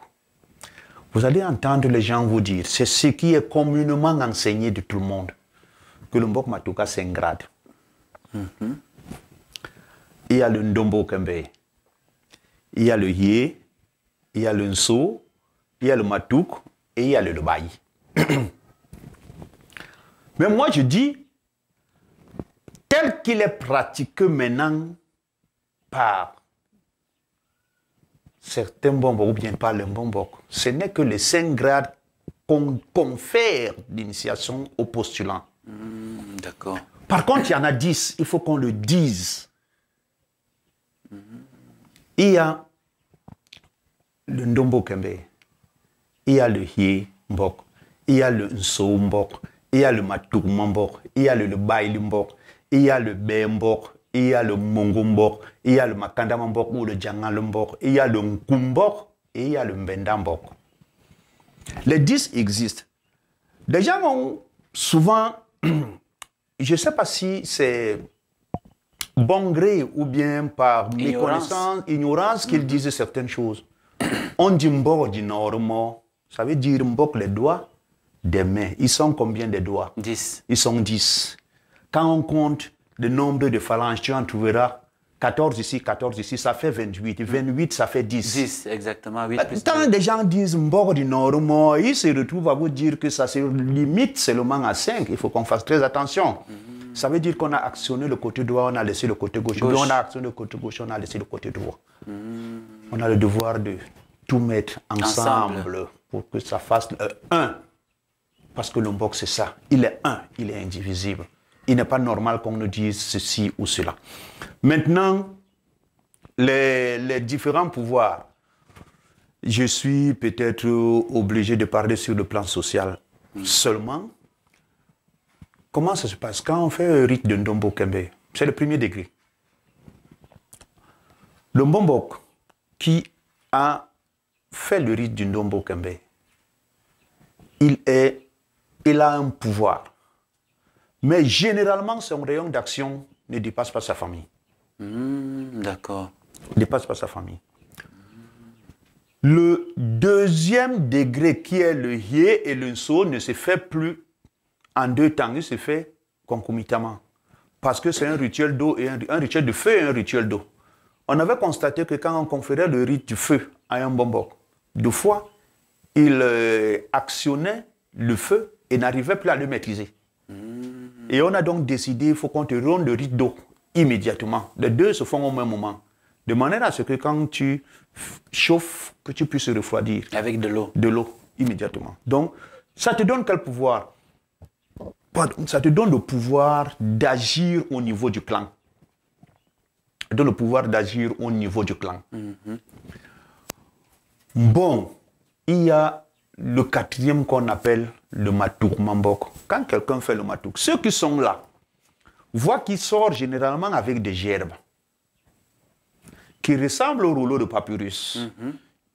vous allez entendre les gens vous dire, c'est ce qui est communément enseigné de tout le monde, que le Mbok Matouk a 5 grades. Il y a le Ndombo Kembe, il y a le Yé, il y a le Nso, il y a le Matouk et il y a le Lobaï. Mais moi je dis, tel qu'il est pratiqué maintenant par certains Bombok ou bien par le Bombok, ce n'est que les 5 grades qu'on confère d'initiation aux postulants. D'accord. Par contre, il y en a 10, il faut qu'on le dise. Il y a le Ndombo Kembe, il y a le Hie Mbok, il y a le Nso Mbok, il y a le Matouk Mbok, il y a le Baïli Mbok, il y a le Bé Mbok, il y a le Mongo Mbok, il y a le Makanda Mbok ou le Djangal Mbok, il y a le Nkumbok et il y a le Mbenda Mbok. Les 10 existent. Les gens ont souvent, je ne sais pas si c'est bon gré ou bien par méconnaissance, ignorance qu'ils disent certaines choses. On dit Mbok du Nord, ça veut dire Mbok les doigts des mains. Ils sont combien de doigts? 10. Ils sont 10. Quand on compte le nombre de phalanges, tu en trouveras 14 ici, ça fait 28. 28, ça fait 10. 10, exactement. 8 plus Quand 2. des gens disent Mbok du Nord, ils se retrouvent à vous dire que ça se limite seulement à 5. Il faut qu'on fasse très attention. Ça veut dire qu'on a actionné le côté droit, on a laissé le côté gauche. On a actionné le côté gauche, on a laissé le côté droit. On a le devoir de tout mettre ensemble pour que ça fasse 1. Parce que le Mbok, c'est ça. Il est 1, il est indivisible. Il n'est pas normal qu'on nous dise ceci ou cela. Maintenant, les différents pouvoirs. Je suis peut-être obligé de parler sur le plan social seulement. Comment ça se passe? Quand on fait un rite de Ndombo Kembe, c'est le premier degré. Le Mbombok qui a fait le rite du Ndombo Kembe, il a un pouvoir. Mais généralement, son rayon d'action ne dépasse pas sa famille. D'accord. Ne dépasse pas sa famille. Le deuxième degré, qui est le Yé et le Nso, ne se fait plus en 2 temps. Il se fait concomitamment. Parce que c'est un rituel d'eau et un rituel de feu et un rituel d'eau. On avait constaté que quand on conférait le rite du feu à un Mbombok, 2 fois, il actionnait le feu et n'arrivait plus à le maîtriser. Et on a donc décidé qu'il faut qu'on te rende le rite d'eau immédiatement. Les 2 se font au même moment. De manière à ce que quand tu chauffes, que tu puisses refroidir. Avec de l'eau. De l'eau, immédiatement. Donc, ça te donne quel pouvoir? Ça te donne le pouvoir d'agir au niveau du clan. Ça te donne le pouvoir d'agir au niveau du clan. Bon, il y a le 4e qu'on appelle le Matouk Mambok. Quand quelqu'un fait le Matouk, ceux qui sont là voient qu'il sort généralement avec des gerbes qui ressemblent au rouleau de papyrus.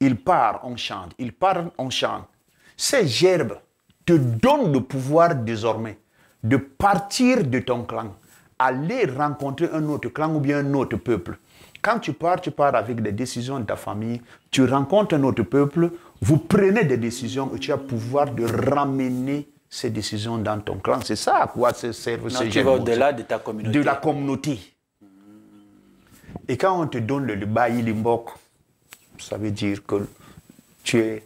Il part, on chante. Il part, on chante. Ces gerbes te donnent le pouvoir désormais de partir de ton clan, aller rencontrer un autre clan ou bien un autre peuple. Quand tu pars avec des décisions de ta famille, tu rencontres un autre peuple, vous prenez des décisions et tu as le pouvoir de ramener ces décisions dans ton clan. C'est ça à quoi servent ces Tu vas au-delà de ta communauté. De la communauté. Et quand on te donne le Baïli Limbok, ça veut dire que tu es,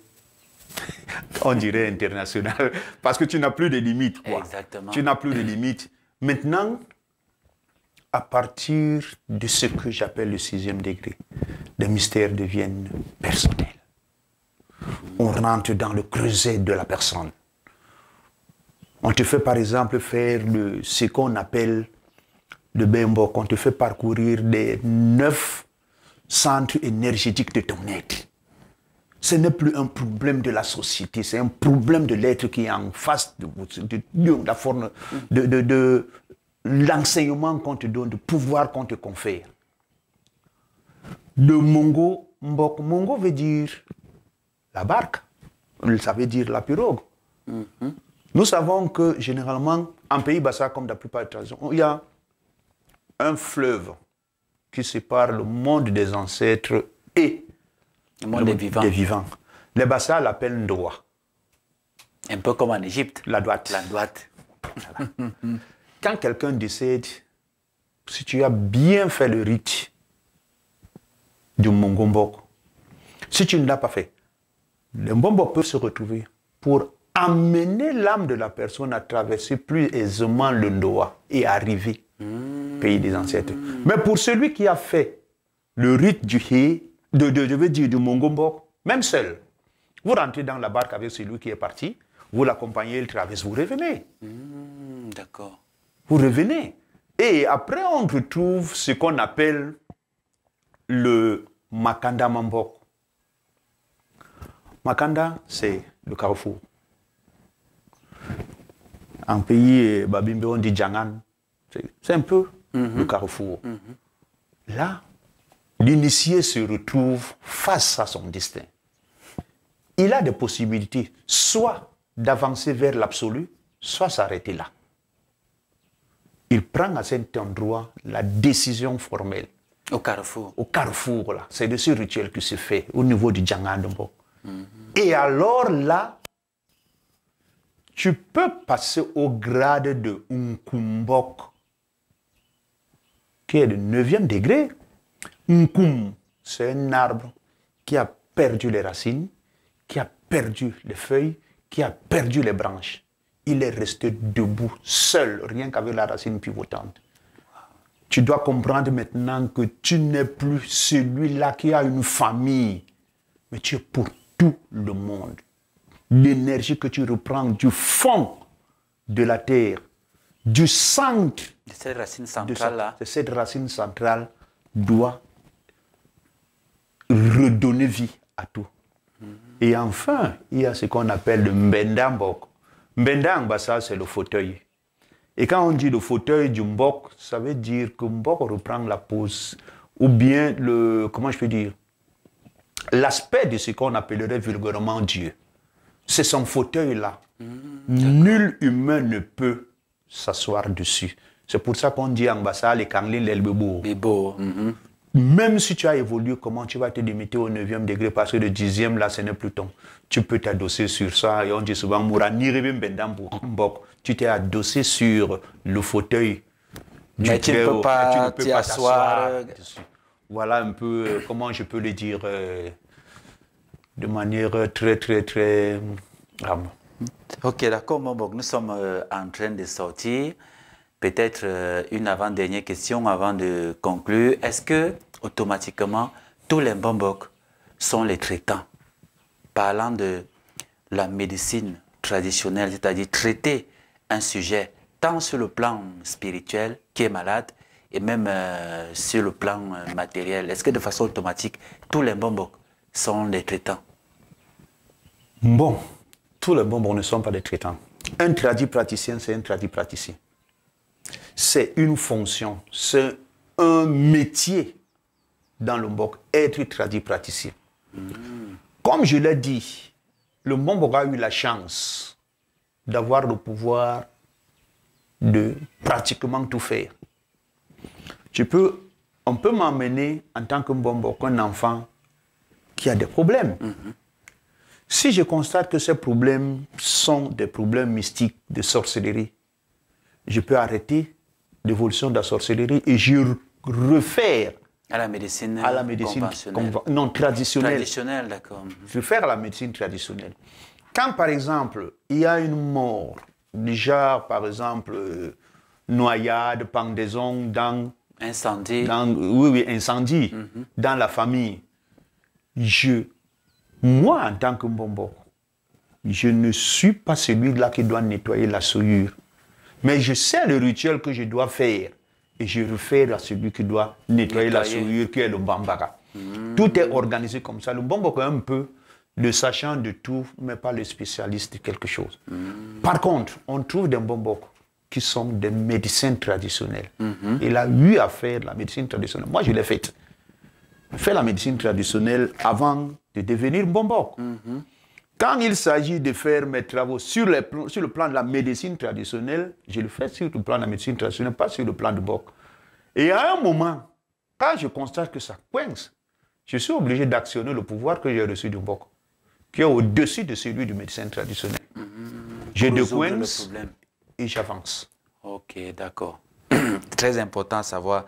on dirait, international. Parce que tu n'as plus de limites. Quoi. Exactement. Tu n'as plus de limites. Maintenant, à partir de ce que j'appelle le 6e degré, les mystères deviennent personnels. On rentre dans le creuset de la personne. On te fait par exemple faire ce qu'on appelle le Bembok. On te fait parcourir des 9 centre énergétique de ton être. Ce n'est plus un problème de la société, c'est un problème de l'être qui est en face de la forme de l'enseignement qu'on te donne, du pouvoir qu'on te confère. Le Mongo, Mbok, Mongo veut dire la barque, ça veut dire la pirogue. Nous savons que généralement, en Pays Bassa, comme dans la plupart des traditions, il y a un fleuve qui sépare le monde des ancêtres et le monde des vivants. Les Bassa l'appellent Ndoa. Un peu comme en Égypte. La droite. La droite. Voilà. Quand quelqu'un décède, si tu as bien fait le rite du Mongombok, si tu ne l'as pas fait, les Mbombok peuvent se retrouver pour amener l'âme de la personne à traverser plus aisément le Ndoa et arriver au pays des ancêtres. Mais pour celui qui a fait le rite du Hé, je veux dire du Mongombok, même seul, vous rentrez dans la barque avec celui qui est parti, vous l'accompagnez, il traverse, vous revenez. D'accord. Vous revenez. Et après, on retrouve ce qu'on appelle le Makanda Mambok. Makanda, c'est le carrefour. En pays Babimbe, on dit Djangan. C'est un peu le carrefour. Là, l'initié se retrouve face à son destin. Il a des possibilités, soit d'avancer vers l'absolu, soit s'arrêter là. Il prend à cet endroit la décision formelle. Au carrefour. Au carrefour, là. C'est de ce rituel qui se fait au niveau du Djangan. Et alors là, tu peux passer au grade de Nkumbok, qui est de 9e degré. Nkum, c'est un arbre qui a perdu les racines, qui a perdu les feuilles, qui a perdu les branches. Il est resté debout, seul, rien qu'avec la racine pivotante. Tu dois comprendre maintenant que tu n'es plus celui-là qui a une famille, mais tu es pour tout le monde. L'énergie que tu reprends du fond de la terre, du centre de cette racine centrale-là, de cette racine centrale doit redonner vie à tout. Et enfin, il y a ce qu'on appelle le Mbenda Mbok. Mbenda en Bassa, c'est le fauteuil. Et quand on dit le fauteuil du Mbok, ça veut dire que Mbok reprend la pose, ou bien le, comment je peux dire, l'aspect de ce qu'on appellerait vulgairement Dieu. C'est son fauteuil-là. Nul humain ne peut s'asseoir dessus. C'est pour ça qu'on dit en Bassa, les Kanglin, les Bebo. Même si tu as évolué, comment tu vas te limiter au 9e degré, parce que le 10e, là, ce n'est plus ton. Tu peux t'adosser sur ça, et on dit souvent, tu t'es adossé sur le fauteuil. Mais tu ne peux pas t'y asseoir. Voilà un peu, comment je peux le dire, de manière très... Ok, d'accord, Mbok, nous sommes en train de sortir. Peut-être une avant-dernière question avant de conclure. Est-ce que, automatiquement, tous les Mbombok sont les traitants? Parlant de la médecine traditionnelle, c'est-à-dire traiter un sujet tant sur le plan spirituel qui est malade et même sur le plan matériel. Est-ce que de façon automatique, tous les Mbombok sont les traitants? Bon, tous les Mbombok ne sont pas des traitants. Un tradit praticien, c'est un tradit praticien. C'est une fonction, c'est un métier dans le Mbok, être tradit praticien. Comme je l'ai dit, le Mbok a eu la chance d'avoir le pouvoir de pratiquement tout faire. On peut m'emmener en tant que Mbok, un enfant qui a des problèmes. Si je constate que ces problèmes sont des problèmes mystiques, de sorcellerie, je peux arrêter l'évolution de la sorcellerie et je refaire à la médecine conventionnelle. Non, traditionnelle. Traditionnelle, d'accord. Je vais faire la médecine traditionnelle. Quand, par exemple, il y a une mort, déjà, par exemple, noyade, pendaison, incendie. Incendie dans la famille. Moi, en tant que Mbombo, je ne suis pas celui-là qui doit nettoyer la souillure. Mais je sais le rituel que je dois faire. Et je refais à celui qui doit nettoyer la souillure, qui est le Mbambara. Tout est organisé comme ça. Le Mbombok est un peu le sachant de tout, mais pas le spécialiste de quelque chose. Par contre, on trouve des Mbombok qui sont des médecins traditionnels. Il a eu à faire la médecine traditionnelle. Moi, je l'ai faite. J'ai fait la médecine traditionnelle avant de devenir Mbombok. Quand il s'agit de faire mes travaux sur le plan de la médecine traditionnelle, je le fais sur le plan de la médecine traditionnelle, pas sur le plan du Mbok. Et à un moment, quand je constate que ça coince, je suis obligé d'actionner le pouvoir que j'ai reçu du Mbok, qui est au-dessus de celui du médecin traditionnel. Je décoince et j'avance. Ok, d'accord. Très important à savoir.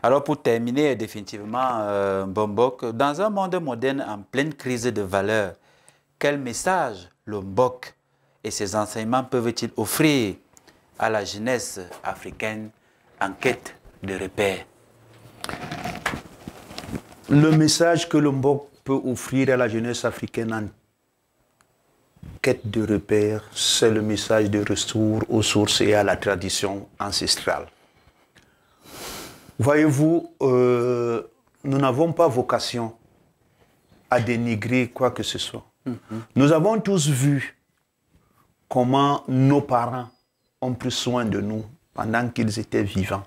Alors pour terminer définitivement, Mbombok, dans un monde moderne en pleine crise de valeurs, quel message le Mbok et ses enseignements peuvent-ils offrir à la jeunesse africaine en quête de repères? Le message que le Mbok peut offrir à la jeunesse africaine en quête de repères, c'est le message de retour aux sources et à la tradition ancestrale. Voyez-vous, nous n'avons pas vocation à dénigrer quoi que ce soit. Nous avons tous vu comment nos parents ont pris soin de nous pendant qu'ils étaient vivants.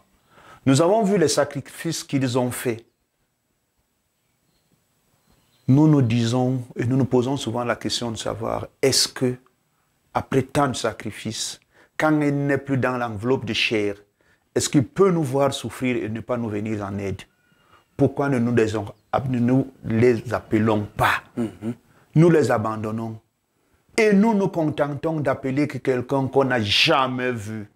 Nous avons vu les sacrifices qu'ils ont faits. Nous nous disons et nous nous posons souvent la question de savoir, est-ce que, après tant de sacrifices, quand il n'est plus dans l'enveloppe de chair, est-ce qu'il peut nous voir souffrir et ne pas nous venir en aide? Pourquoi ne nous les appelons pas? Nous les abandonnons. Et nous nous contentons d'appeler quelqu'un qu'on n'a jamais vu.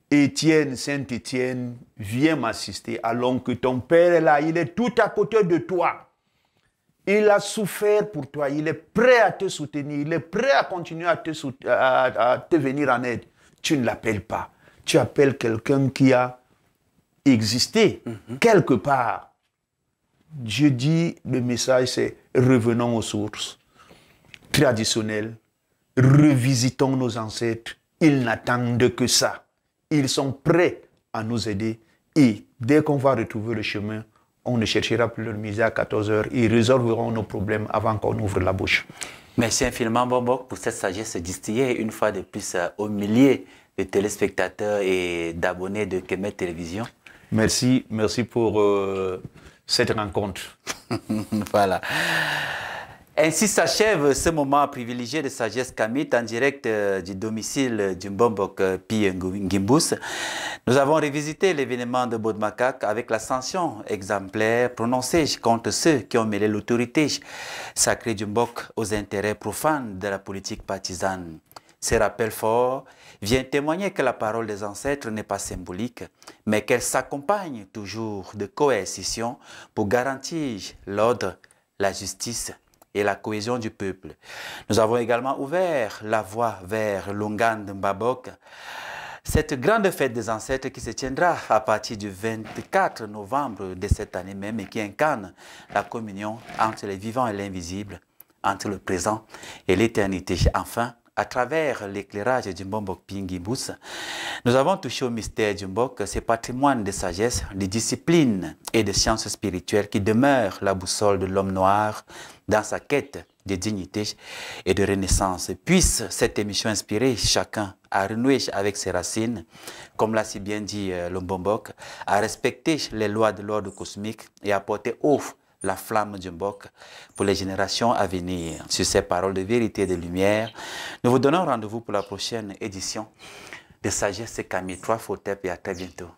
Étienne, Saint-Étienne, viens m'assister alors que ton père est là, il est tout à côté de toi. Il a souffert pour toi, il est prêt à te soutenir, il est prêt à continuer à te venir en aide. Tu ne l'appelles pas. Tu appelles quelqu'un qui a existé quelque part. Je dis, le message c'est revenons aux sources traditionnelles, revisitons nos ancêtres. Ils n'attendent que ça. Ils sont prêts à nous aider. Et dès qu'on va retrouver le chemin, on ne cherchera plus leur misère à 14 heures. Ils résolveront nos problèmes avant qu'on ouvre la bouche. Merci infiniment, Mbombok, pour cette sagesse distillée une fois de plus aux milliers de téléspectateurs et d'abonnés de Kemet Télévision. Merci pour cette rencontre. Voilà. Ainsi s'achève ce moment privilégié de Sagesse Kamit en direct du domicile du Mbombok Pi Ngimbous. Nous avons revisité l'événement de Bodmakak avec la sanction exemplaire prononcée contre ceux qui ont mêlé l'autorité sacrée du Mbok aux intérêts profanes de la politique partisane. Ces rappels forts viennent témoigner que la parole des ancêtres n'est pas symbolique, mais qu'elle s'accompagne toujours de coercition pour garantir l'ordre, la justice et la cohésion du peuple. Nous avons également ouvert la voie vers l'Ongan de Mbabok, cette grande fête des ancêtres qui se tiendra à partir du 24 novembre de cette année même et qui incarne la communion entre les vivants et l'invisible, entre le présent et l'éternité. Enfin, à travers l'éclairage du Mbombok Pi Ngimbous, nous avons touché au mystère du Mbok, ce patrimoine de sagesse, de discipline et de sciences spirituelles qui demeure la boussole de l'homme noir dans sa quête de dignité et de renaissance. Puisse cette émission inspirer chacun à renouer avec ses racines, comme l'a si bien dit le Mbombok, à respecter les lois de l'ordre cosmique et à porter haut la flamme du Mbok pour les générations à venir. Sur ces paroles de vérité et de lumière, nous vous donnons rendez-vous pour la prochaine édition de Sagesse Kamit. 3 Fauteuils et à très bientôt.